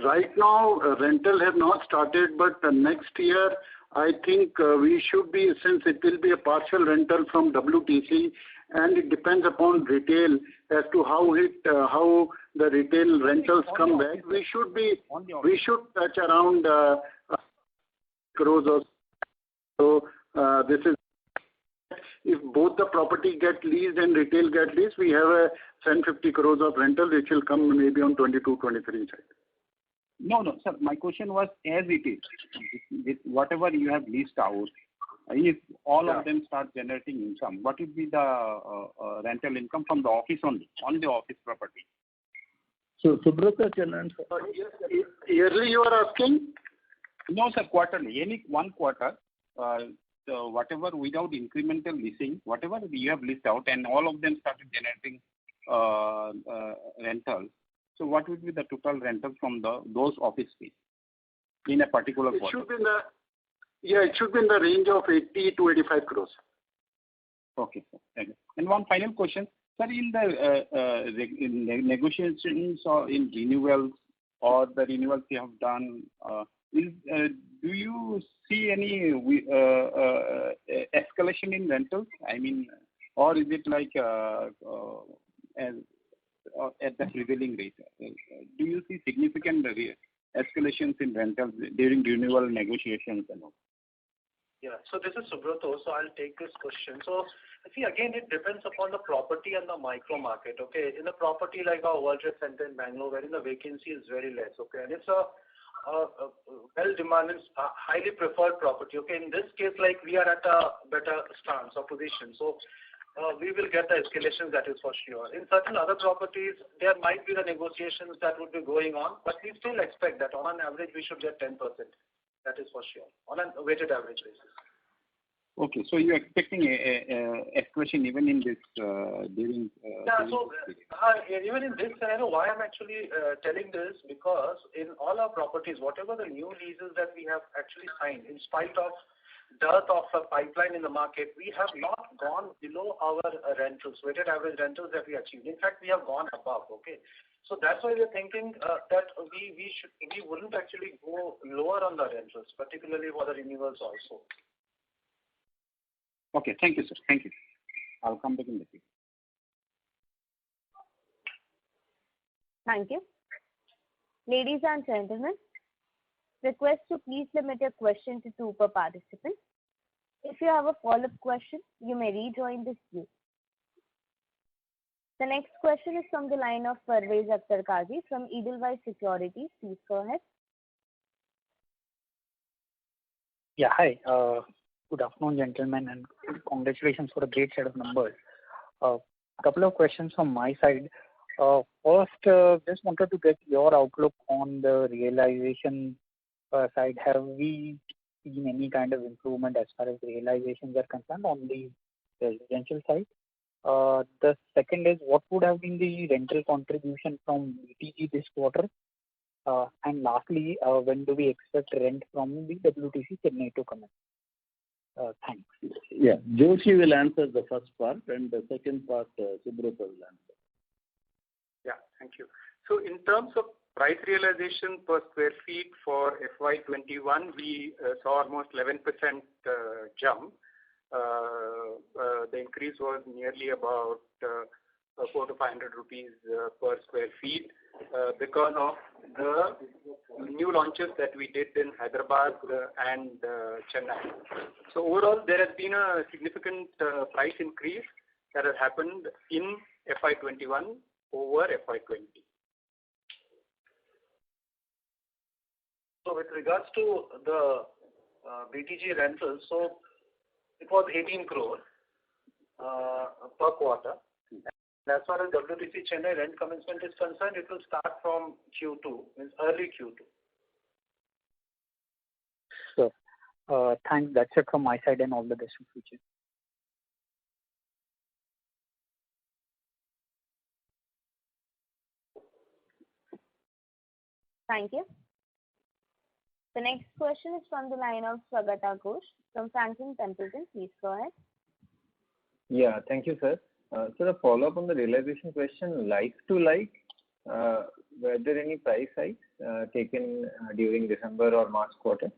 right now rental have not started, but next year I think we should be, since it will be a partial rental from WTC, and it depends upon retail as to how the retail rentals come back. We should touch around crores or so. This is if both the property get leased and retail get leased, we have a 10-50 crores of rental which will come maybe on 22-23 side. No, sir. My question was as it is, with whatever you have leased out, if all of them start generating income, what would be the rental income from the office only, on the office property? So Subrata can answer. Yes, yearly you are asking? No, sir, quarterly. Any one quarter, so whatever without incremental leasing, whatever you have leased out, and all of them started generating rentals. So what would be the total rental from those office space in a particular quarter? It should be in the range of 80 to 85 crores. Okay, sir. Thank you. And one final question. Sir, in the negotiations or in renewals or the renewals you have done, do you see any escalation in rentals? I mean, or is it like at the prevailing rate? Do you see significant escalations in rentals during renewal negotiations and all? Yeah, so this is Subrato, so I'll take this question. So, see, again, it depends upon the property and the micro market, okay? In a property like our World Trade Center in Bangalore, wherein the vacancy is very less, okay? And it's a well-demanded, highly preferred property, okay? In this case, like, we are at a better stance or position. So, we will get the escalations, that is for sure. In certain other properties, there might be the negotiations that would be going on, but we still expect that on an average we should get 10%. That is for sure, on a weighted average basis. Okay, so you're expecting a escalation even in this during. Even in this scenario, why I'm actually telling this, because in all our properties, whatever the new leases that we have actually signed, in spite of dearth of a pipeline in the market, we have not gone below our rentals, weighted average rentals that we achieved. In fact, we have gone above. Okay. So that's why we're thinking that we wouldn't actually go lower on the rentals, particularly for the renewals also. Okay. Thank you, sir. Thank you. I'll come back in the queue. Thank you. Ladies and gentlemen, request to please limit your question to 2 per participant. If you have a follow-up question, you may rejoin this queue. The next question is from the line of Parvez Akhtar Qazi from Edelweiss Securities. Please go ahead. Yeah, hi. Good afternoon, gentlemen, and congratulations for a great set of numbers. Couple of questions from my side. First, just wanted to get your outlook on the realization side. Have we seen any kind of improvement as far as realizations are concerned on the residential side? The second is, what would have been the rental contribution from BTG this quarter? And lastly, when do we expect rent from the WTC Chennai to come in? Thanks. Yeah, Joshi will answer the first part, and the second part, Subrata will answer. Yeah, thank you. So in terms of price realization per square feet for FY21, we saw almost 11% jump. The increase was nearly about 400 to 500 rupees per square feet because of the new launches that we did in Hyderabad and Chennai. So overall, there has been a significant price increase that has happened in FY21 over FY20. So with regards to the BTG rentals, so it was 18 crore per quarter. And as far as WTC Chennai rent commencement is concerned, it will start from Q2, means early Q2. Sure. Thanks. That's it from my side, and all the best for future. Thank you. The next question is from the line of Swagata Ghosh from Franklin Templeton. Please go ahead. Yeah, thank you, sir. So the follow-up on the realization question, like to like, were there any price hikes taken during December or March quarter?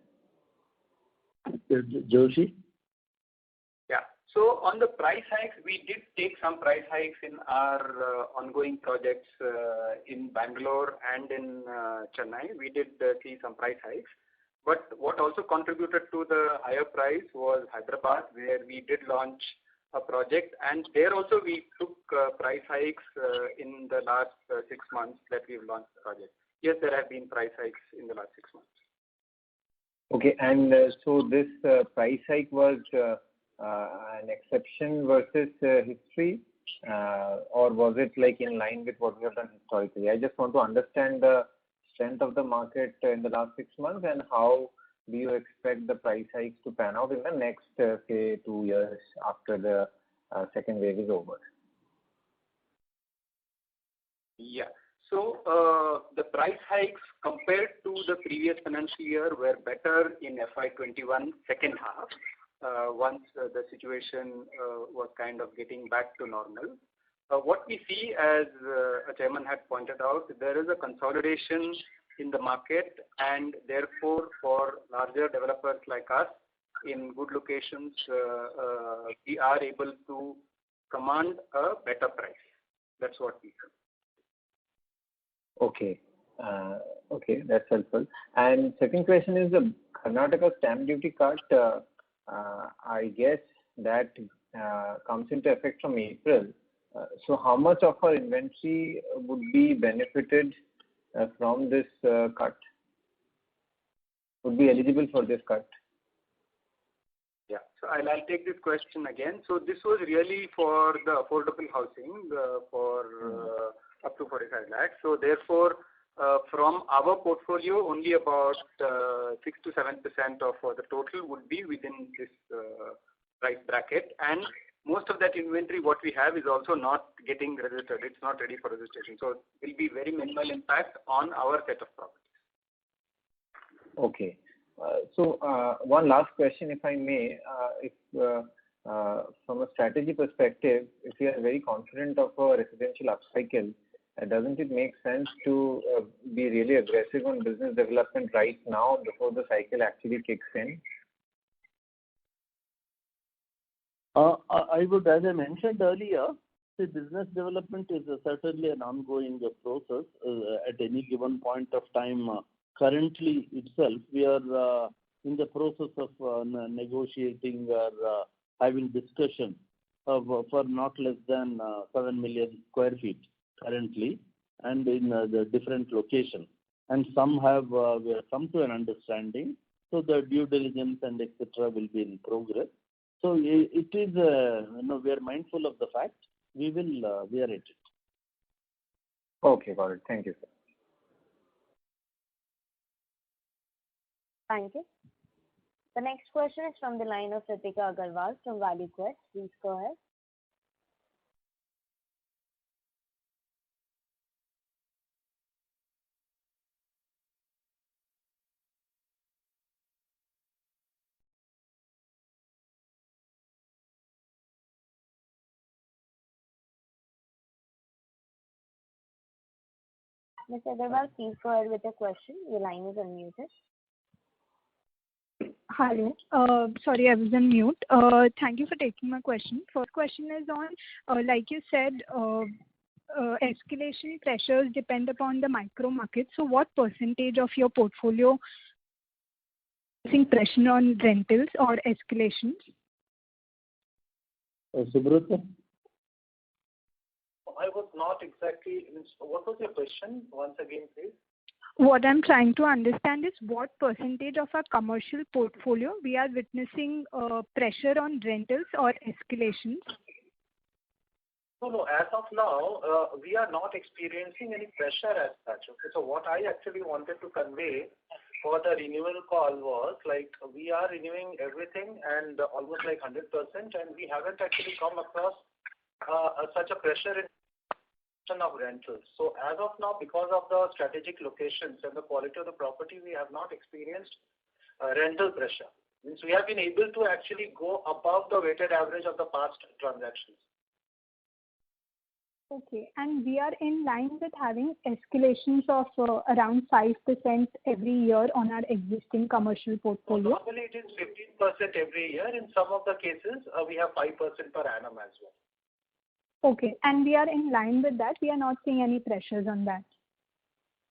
Joshi? Yeah. So on the price hikes, we did take some price hikes in our ongoing projects in Bangalore and in Chennai. We did see some price hikes. But what also contributed to the higher price was Hyderabad, where we did launch a project, and there also we took price hikes in the last 6 months that we've launched the project. Yes, there have been price hikes in the last 6 months. Okay, and so this price hike was an exception versus history, or was it like in line with what we have done historically? I just want to understand the strength of the market in the last 6 months, and how do you expect the price hikes to pan out in the next, say, 2 years after the second wave is over? Yeah. So the price hikes compared to the previous financial year were better in FY21 second half, once the situation was kind of getting back to normal. What we see, as Chairman had pointed out, there is a consolidation in the market, and therefore for larger developers like us in good locations, we are able to command a better price. That's what we do. Okay. Okay, that's helpful. And second question is the Karnataka stamp duty cut. I guess that comes into effect from April. So how much of our inventory would be benefited from this cut? Would be eligible for this cut? Yeah, so I'll take this question again. So this was really for the affordable housing for up to 45 lakhs. So therefore, from our portfolio, only about 6 to 7% of the total would be within this price bracket. And most of that inventory, what we have, is also not getting registered. It's not ready for registration. So it will be very minimal impact on our set of properties. Okay. One last question, if I may. If from a strategy perspective, if you are very confident of a residential upcycle, doesn't it make sense to be really aggressive on business development right now before the cycle actually kicks in? I would, as I mentioned earlier, the business development is certainly an ongoing process at any given point of time. Currently itself, we are in the process of negotiating or having discussion for not less than 7 million square feet currently, and in the different locations. And some have we have come to an understanding, so the due diligence and etc. will be in progress. So it is, we are mindful of the fact. We are at it. Okay, got it. Thank you, sir. Thank you. The next question is from the line of Ritika Agarwal from ValueQuest. Please go ahead. Mr. Agarwal, please go ahead with your question. Your line is unmuted. Hello. Sorry, I was on mute. Thank you for taking my question. First question is on, like you said, escalation pressures depend upon the micro market. So what percentage of your portfolio facing pressure on rentals or escalations? Subrata? I was not exactly. What was your question? Once again, please. What I'm trying to understand is what percentage of our commercial portfolio we are witnessing pressure on rentals or escalations? No. As of now, we are not experiencing any pressure as such. Okay? So what I actually wanted to convey for the renewal call was like we are renewing everything and almost like 100%, and we haven't actually come across such a pressure in of rentals. So as of now, because of the strategic locations and the quality of the property, we have not experienced rental pressure. Means we have been able to actually go above the weighted average of the past transactions. Okay, and we are in line with having escalations of around 5% every year on our existing commercial portfolio. Normally it is 15% every year. In some of the cases, we have 5% per annum as well. Okay, and we are in line with that. We are not seeing any pressures on that.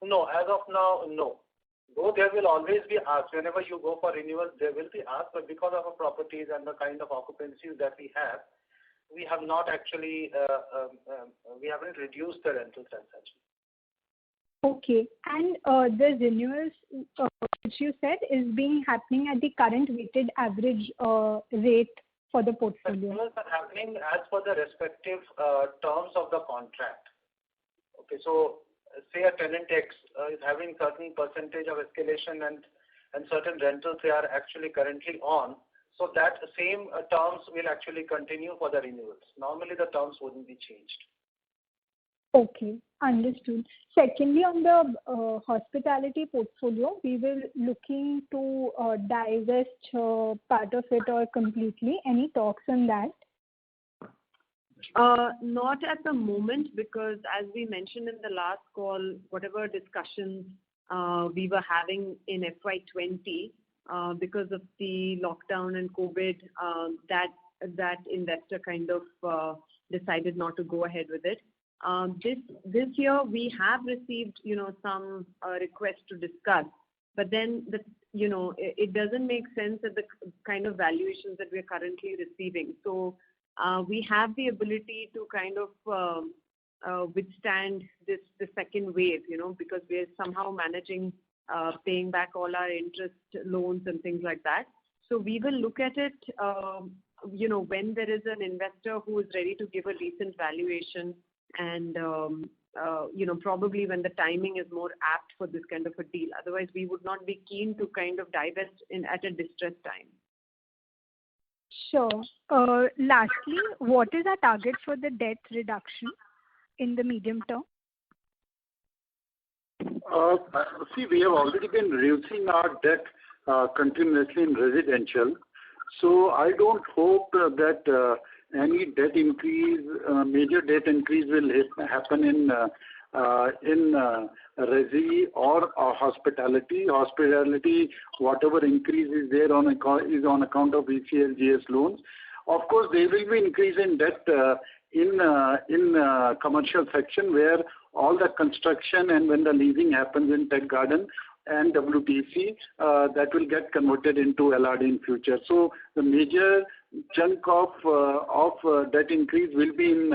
No, as of now, no. Though there will always be asked. Whenever you go for renewal, there will be asked, but because of our properties and the kind of occupancies that we have, we have not actually, we haven't reduced the rentals as such. Okay, and the renewals, which you said is being happening at the current weighted average rate for the portfolio. Renewals are happening as per the respective terms of the contract. Okay, so say a tenant X is having certain percentage of escalation and certain rentals they are actually currently on. So that same terms will actually continue for the renewals. Normally the terms wouldn't be changed. Okay, understood. Secondly, on the hospitality portfolio, we were looking to divest part of it or completely. Any talks on that? Not at the moment, because as we mentioned in the last call, whatever discussions we were having in FY20 because of the lockdown and COVID, that investor kind of decided not to go ahead with it. This year we have received some requests to discuss, but then it doesn't make sense at the kind of valuations that we are currently receiving. So we have the ability to kind of withstand the second wave, because we are somehow managing paying back all our interest loans and things like that. So we will look at it, when there is an investor who is ready to give a decent valuation and, probably when the timing is more apt for this kind of a deal. Otherwise, we would not be keen to kind of divest at a distressed time. Sure. Lastly, what is our target for the debt reduction in the medium term? See, we have already been reducing our debt continuously in residential. So I don't hope that any debt increase, major debt increase will happen in resi or hospitality. Hospitality, whatever increase is there is on account of ECLGS loans. Of course, there will be increase in debt in commercial section where all the construction and when the leasing happens in Tech Garden and WTC, that will get converted into LRD in future. So the major chunk of debt increase will be in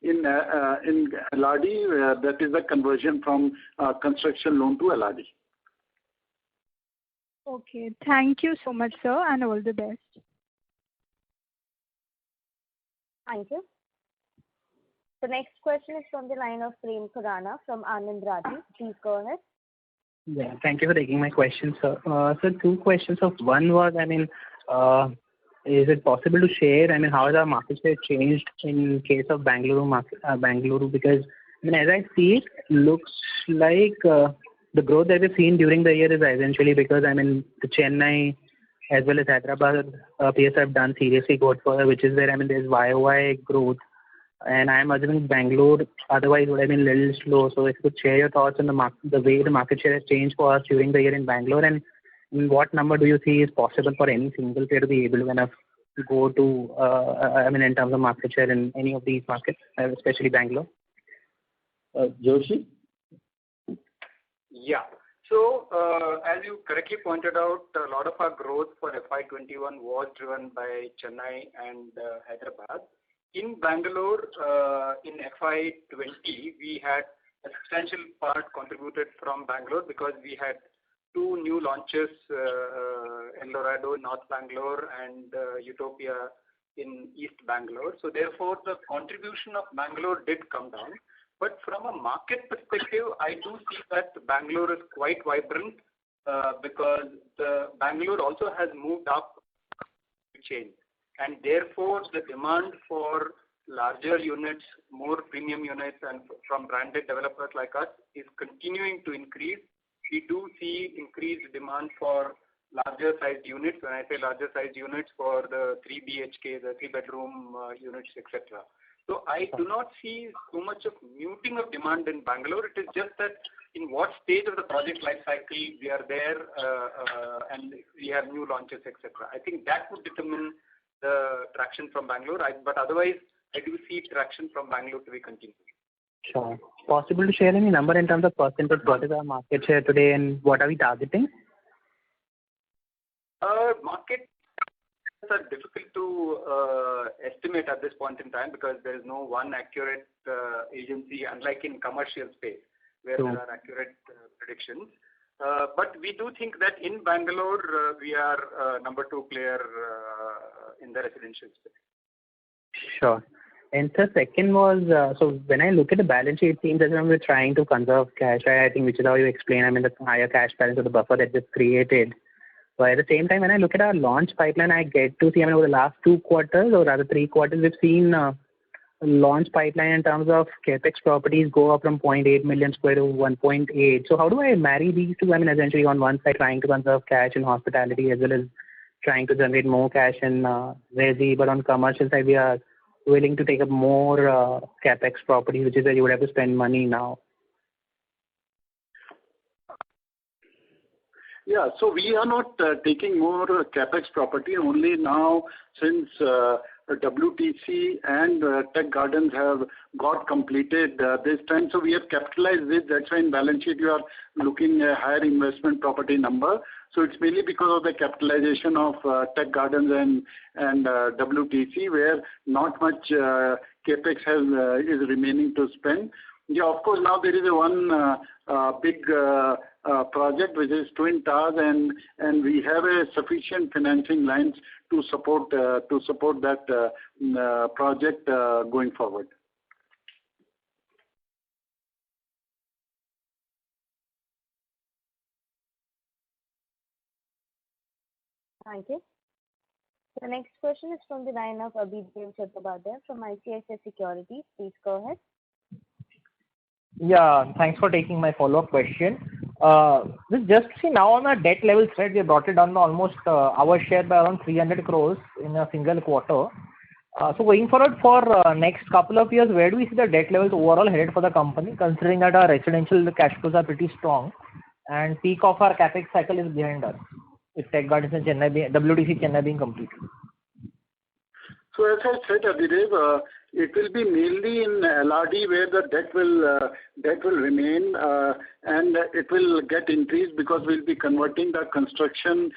LRD. That is the conversion from construction loan to LRD. Okay. Thank you so much, sir, and all the best. Thank you. The next question is from the line of Prem Khurana from Anand Rathi. Please go ahead. Yeah, thank you for taking my question, sir. So two questions. One was, is it possible to share, how has our market share changed in case of Bangalore? Because, as I see it, looks like the growth that we've seen during the year is essentially because, the Chennai as well as Hyderabad peers have done seriously good for her, which is where, there's YOY growth. And I'm assuming Bangalore otherwise would have been a little slow. So if you could share your thoughts on the way the market share has changed for us during the year in Bangalore, and what number do you see is possible for any single player to be able to kind of go to, in terms of market share in any of these markets, especially Bangalore? Joshi? Yeah. So, as you correctly pointed out, a lot of our growth for FY21 was driven by Chennai and Hyderabad. In Bangalore, in FY20, we had a substantial part contributed from Bangalore because we had two new launches, El Dorado in North Bangalore and Utopia in East Bangalore. So therefore, the contribution of Bangalore did come down. But from a market perspective, I do see that Bangalore is quite vibrant because Bangalore also has moved up the chain. And therefore, the demand for larger units, more premium units, and from branded developers like us is continuing to increase. We do see increased demand for larger sized units. When I say larger sized units, for the 3 BHK, the 3-bedroom units, etc. So I do not see so much of muting of demand in Bangalore. It is just that in what stage of the project life cycle we are there and we have new launches, etc. I think that would determine the traction from Bangalore. But otherwise, I do see traction from Bangalore to be continued. Sure. Possible to share any number in terms of percentage? What is our market share today and what are we targeting? Market are difficult to estimate at this point in time because there is no one accurate agency, unlike in commercial space where there are accurate predictions. But we do think that in Bangalore, we are number 2 player in the residential space. Sure. And the second was, so when I look at the balance sheet, it seems as if we're trying to conserve cash. I think which is how you explain, the higher cash balance or the buffer that we've created. But at the same time, when I look at our launch pipeline, I get to see, over the last 2 quarters or rather 3 quarters, we've seen launch pipeline in terms of capex properties go up from 0.8 million square to 1.8. So how do I marry these two? Essentially on one side trying to conserve cash in hospitality as well as trying to generate more cash in resi, but on commercial side we are willing to take up more capex properties, which is where you would have to spend money now. Yeah, so we are not taking more capex property only now since WTC and Tech Gardens have got completed this time. So we have capitalized it. That's why in balance sheet you are looking at a higher investment property number. So it's mainly because of the capitalization of Tech Gardens and WTC, where not much capex is remaining to spend. Yeah, of course, now there is one big project which is Twin Towers, and we have a sufficient financing lines to support that project going forward. Thank you. The next question is from the line of Abhijit Chattopadhyay from ICICI Securities. Please go ahead. Yeah, thanks for taking my follow-up question. Just see now on our debt levels, right, we brought it down to almost our share by around 300 crores in a single quarter. So going forward for next couple of years, where do we see the debt levels overall headed for the company, considering that our residential cash flows are pretty strong and peak of our capex cycle is behind us, with Tech Gardens and WTC Chennai being completed? So as I said, Adhidev, it will be mainly in LRD where the debt will remain and it will get increased because we'll be converting the construction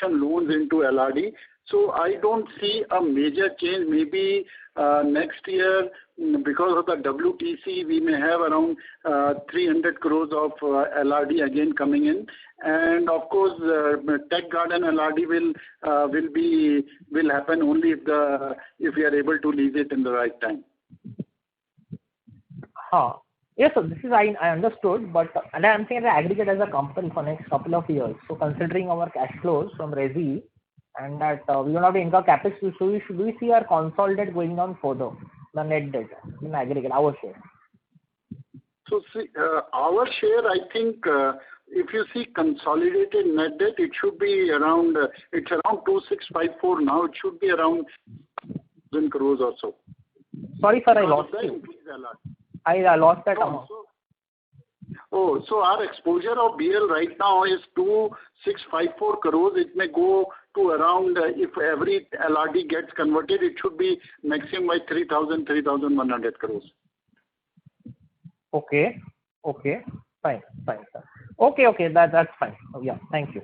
loans into LRD. So I don't see a major change. Maybe next year, because of the WTC, we may have around 300 crores of LRD again coming in, and of course, Tech Garden LRD will happen only if we are able to lease it in the right time. Yes, sir. This is I understood, but and I'm saying the aggregate as a company for next couple of years. So considering our cash flows from Resi and that we will not incur capex, should we see our consolidated going down further, the net debt in aggregate, our share? So see, our share, I think, if you see consolidated net debt, it should be around, it's around 2654 now. It should be around 1,000 crores or so. Sorry, sir, I lost you. I lost that amount. So our exposure of BL right now is 2654 crores. It may go to around, if every LRD gets converted, it should be maximum by 3,100 crores. Okay. Fine, sir. Okay, that's fine. Oh, yeah, thank you.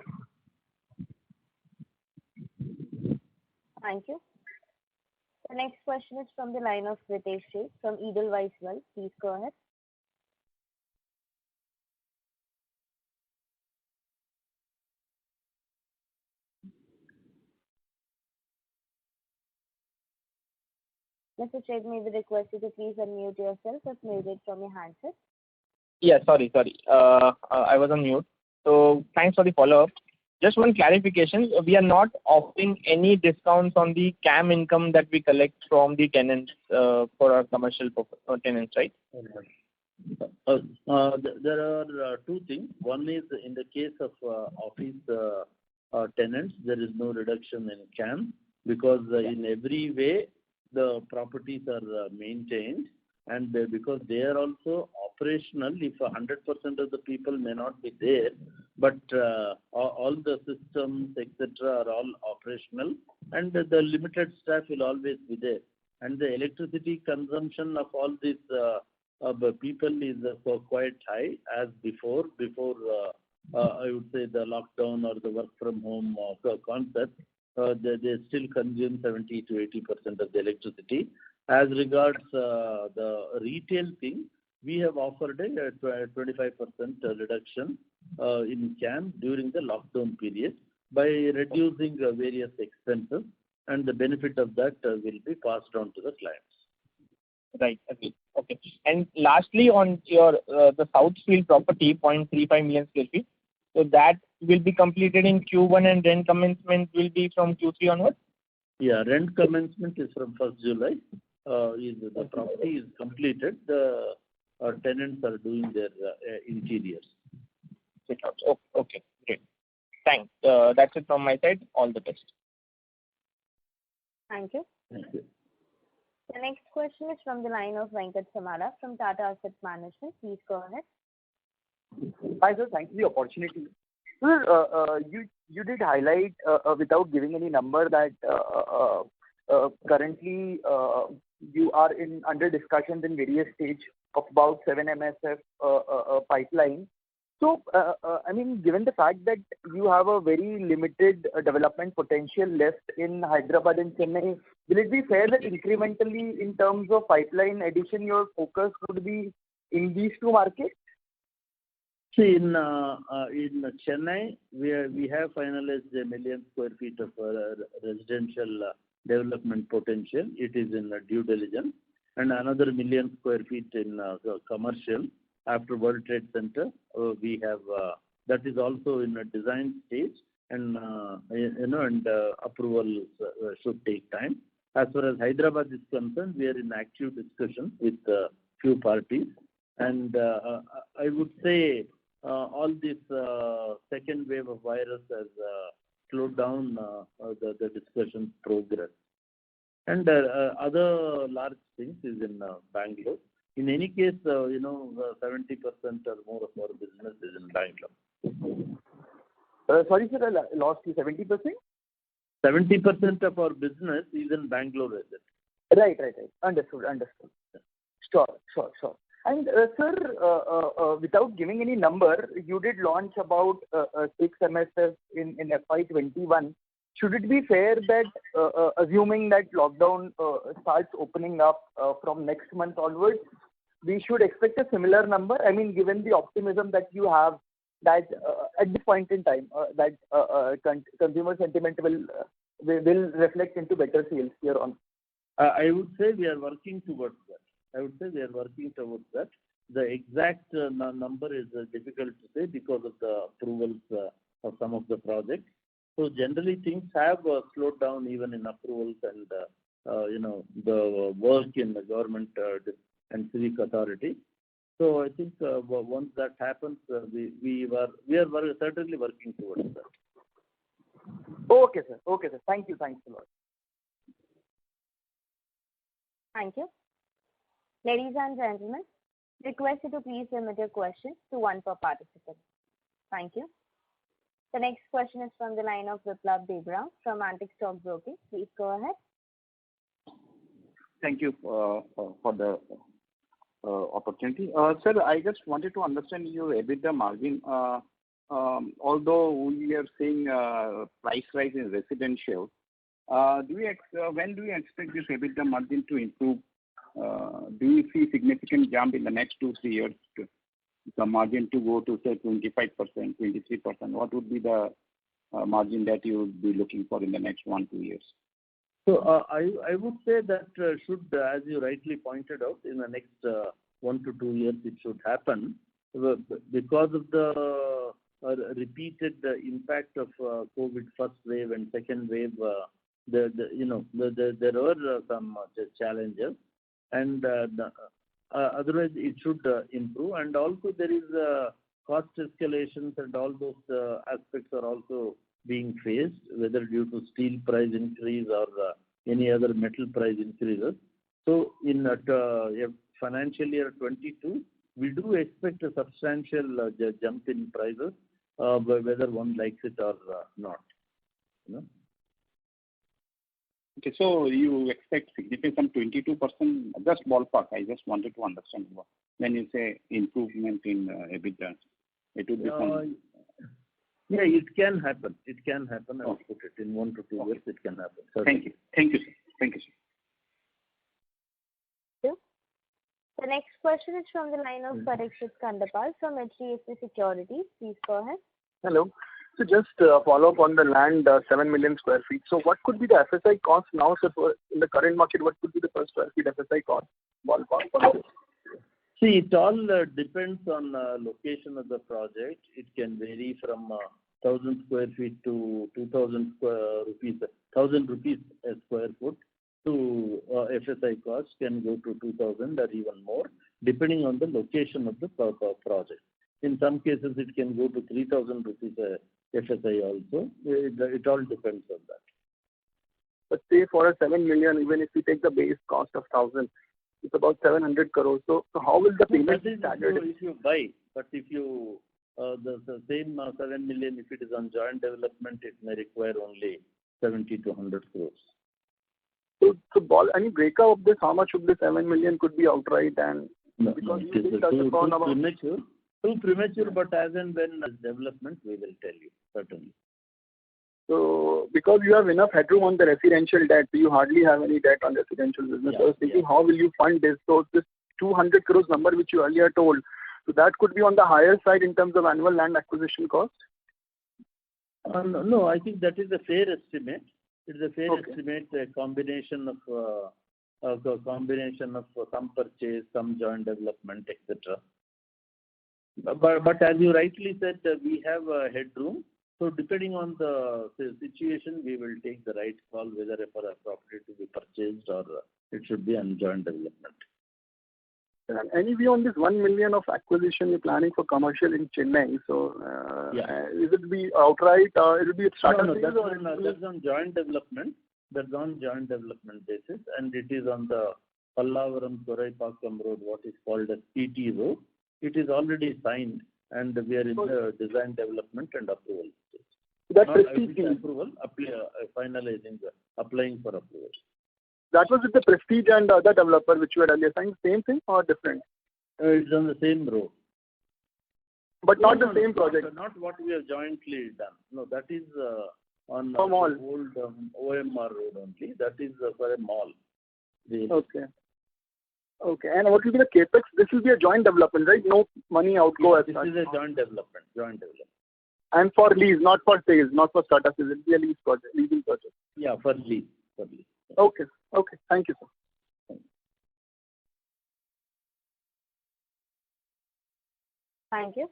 Thank you. The next question is from the line of Ritesh Sheth from Edelweiss Wealth. Please go ahead. Mr. Sheth, may we request you to please unmute yourself if muted from your handset. Yeah, sorry. I was on mute. So thanks for the follow-up. Just one clarification. We are not offering any discounts on the CAM income that we collect from the tenants for our commercial tenants, right? There are two things. One is in the case of office tenants, there is no reduction in CAM because in every way the properties are maintained, and because they are also operational, if 100% of the people may not be there, but all the systems, etc., are all operational, and the limited staff will always be there. And the electricity consumption of all these people is quite high as before I would say the lockdown or the work from home concept. They still consume 70 to 80% of the electricity. As regards the retail thing, we have offered a 25% reduction in CAM during the lockdown period by reducing various expenses, and the benefit of that will be passed on to the clients. Right. Okay. And lastly, on your the Southfield property, 0.35 million square feet, so that will be completed in Q1 and rent commencement will be from Q3 onwards? Yeah, rent commencement is from 1st July. The property is completed. The tenants are doing their interiors. Okay, great. Thanks. That's it from my side. All the best. Thank you. Thank you. The next question is from the line of Venkat Samala from Tata Asset Management. Please go ahead. Hi, sir. Thanks for the opportunity. Sir, you did highlight, without giving any number, that currently you are under discussions in various stage of about 7 MSF pipeline. So, I mean, given the fact that you have a very limited development potential left in Hyderabad and Chennai, will it be fair that incrementally, in terms of pipeline addition, your focus would be in these two markets? See, in Chennai, we have finalized 1 million square feet of residential development potential. It is in due diligence, and another 1 million square feet in commercial. After World Trade Center, we have that is also in a design stage, and approval should take time. As far as Hyderabad is concerned, we are in active discussion with few parties, and I would say all this second wave of virus has slowed down the discussion progress. And other large things is in Bangalore. In any case, 70% or more of our business is in Bangalore. Sorry, sir, I lost you. 70%? 70% of our business is in Bangalore. Right. Understood. Sure. And sir, without giving any number, you did launch about 6 MSF in FY21. Should it be fair that, assuming that lockdown starts opening up from next month onwards, we should expect a similar number? I mean, given the optimism that you have, that at this point in time, that consumer sentiment will reflect into better sales here on. I would say we are working towards that. The exact number is difficult to say because of the approvals of some of the projects. So generally things have slowed down even in approvals and the work in the government and civic authority. So I think once that happens, we are certainly working towards that. Okay, sir. Thanks a lot. Thank you. Ladies and gentlemen, request you to please limit your questions to one per participant. Thank you. The next question is from the line of Biplab Debra from Antique Stock Broking. Please go ahead. Thank you for the opportunity. Sir, I just wanted to understand your EBITDA margin. Although we are seeing price rise in residential, when do you expect this EBITDA margin to improve? Do you see significant jump in the next 2-3 years, the margin to go to say 25%, 23%? What would be the margin that you would be looking for in the next 1-2 years? So I would say that should, as you rightly pointed out, in the next 1 to 2 years it should happen because of the repeated impact of COVID first wave and second wave. There were some challenges, and otherwise it should improve. And also there is cost escalations, and all those aspects are also being faced, whether due to steel price increase or any other metal price increases. So in financial year 22, we do expect a substantial jump in prices, whether one likes it or not. Okay, so you expect significant 22%, just ballpark. I just wanted to understand when you say improvement in EBITDA, it would be some... Yeah, it can happen. I will put it in 1 to 2 years. It can happen. So Thank you, sir. The next question is from the line of Parikshit Kandapal from HDFC Securities. Please go ahead. Hello. So just follow up on the land, 7 million square feet. So what could be the FSI cost now? So in the current market, what could be the per square feet FSI cost? Ballpark. See, it all depends on location of the project. It can vary from 1,000 square feet to 2,000 rupees, 1,000 rupees a square foot to FSI cost can go to 2,000 or even more, depending on the location of the project. In some cases, it can go to 3,000 rupees FSI also. It all depends on that. But say for a 7 million, even if we take the base cost of 1,000, it's about 700 crores. So how will the payment be staggered? If you buy, but if you the same 7 million, if it is on joint development, it may require only 70 to 100 crores. So any breakup of this, how much of the 7 million could be outright? And because you did touch upon about... Too premature, but as and when development, we will tell you, certainly. So, because you have enough headroom on the residential debt, you hardly have any debt on residential business. I was thinking, how will you fund this? So, this 200 crores number which you earlier told, so that could be on the higher side in terms of annual land acquisition cost? No, I think that is a fair estimate. It is a fair estimate, a combination of some purchase, some joint development, etc. But as you rightly said, we have a headroom. So depending on the situation, we will take the right call whether for a property to be purchased or it should be on joint development. Any view on this 1 million of acquisition you're planning for commercial in Chennai? So, is it be outright? It will be startup? No, that's on joint development. That's on joint development basis, and it is on the Pallavaram Thoraipakkam Road, what is called as PT Road. It is already signed, and we are in the design development and approval stage. That Prestige approval, finalizing, applying for approval. That was with the Prestige and the other developer which you had earlier signed. Same thing or different? It's on the same road. But not the same project? Not what we have jointly done. No, that is on the old OMR road only. That is for a mall. Okay. Okay. And what will be the capex? This will be a joint development, right? No money outgo as such. This is a joint development. And for lease, not for sales, not for startups. It will be a leasing project. Yeah, for lease. Okay. Okay. Thank you, sir. Thank you.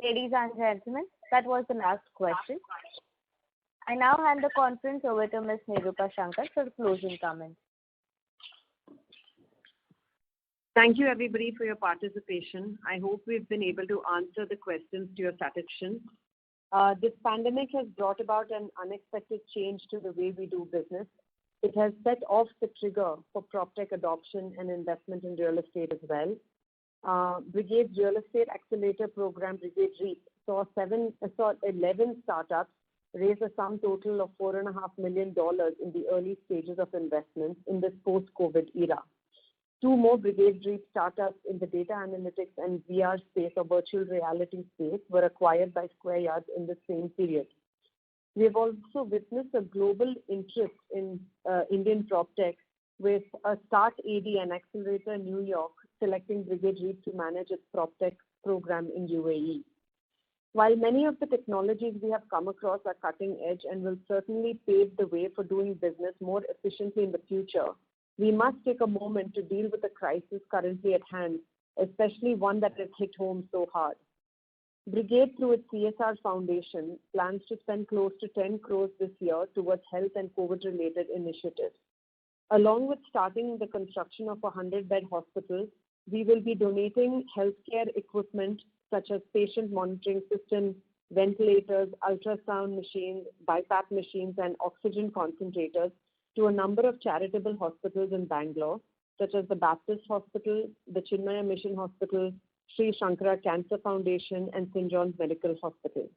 Ladies and gentlemen, that was the last question. I now hand the conference over to Ms. Nirupa Shankar for closing comments. Thank you, everybody, for your participation. I hope we've been able to answer the questions to your satisfaction. This pandemic has brought about an unexpected change to the way we do business. It has set off the trigger for PropTech adoption and investment in real estate as well. Brigade's Real Estate Accelerator Program, Brigade REAP, saw 11 startups raise a sum total of $4.5 million in the early stages of investment in this post-COVID era. 2 more Brigade REAP startups in the data analytics and VR space or virtual reality space were acquired by Square Yards in the same period. We have also witnessed a global interest in Indian PropTech with a Start AD and Accelerator New York selecting Brigade REAP to manage its PropTech program in UAE. While many of the technologies we have come across are cutting edge and will certainly pave the way for doing business more efficiently in the future, we must take a moment to deal with the crisis currently at hand, especially one that has hit home so hard. Brigade, through its CSR Foundation, plans to spend close to 10 crores this year towards health and COVID-related initiatives. Along with starting the construction of a 100-bed hospital, we will be donating healthcare equipment such as patient monitoring systems, ventilators, ultrasound machines, BiPAP machines, and oxygen concentrators to a number of charitable hospitals in Bangalore, such as the Baptist Hospital, the Chinmaya Mission Hospital, Sri Shankara Cancer Foundation, and St. John's Medical Hospital.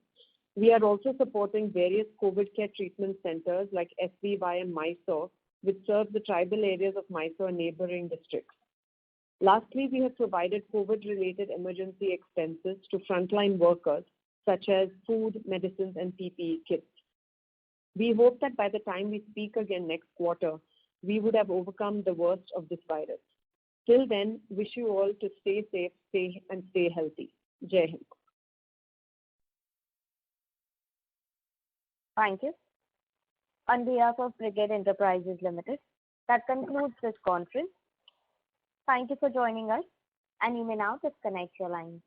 We are also supporting various COVID care treatment centers like SVY and Mysore, which serve the tribal areas of Mysore and neighboring districts. Lastly, we have provided COVID-related emergency expenses to frontline workers, such as food, medicines, and PPE kits. We hope that by the time we speak again next quarter, we would have overcome the worst of this virus. Till then, wish you all to stay safe, stay healthy. Jai Hind. Thank you. On behalf of Brigade Enterprises Limited, that concludes this conference. Thank you for joining us, and you may now disconnect your lines.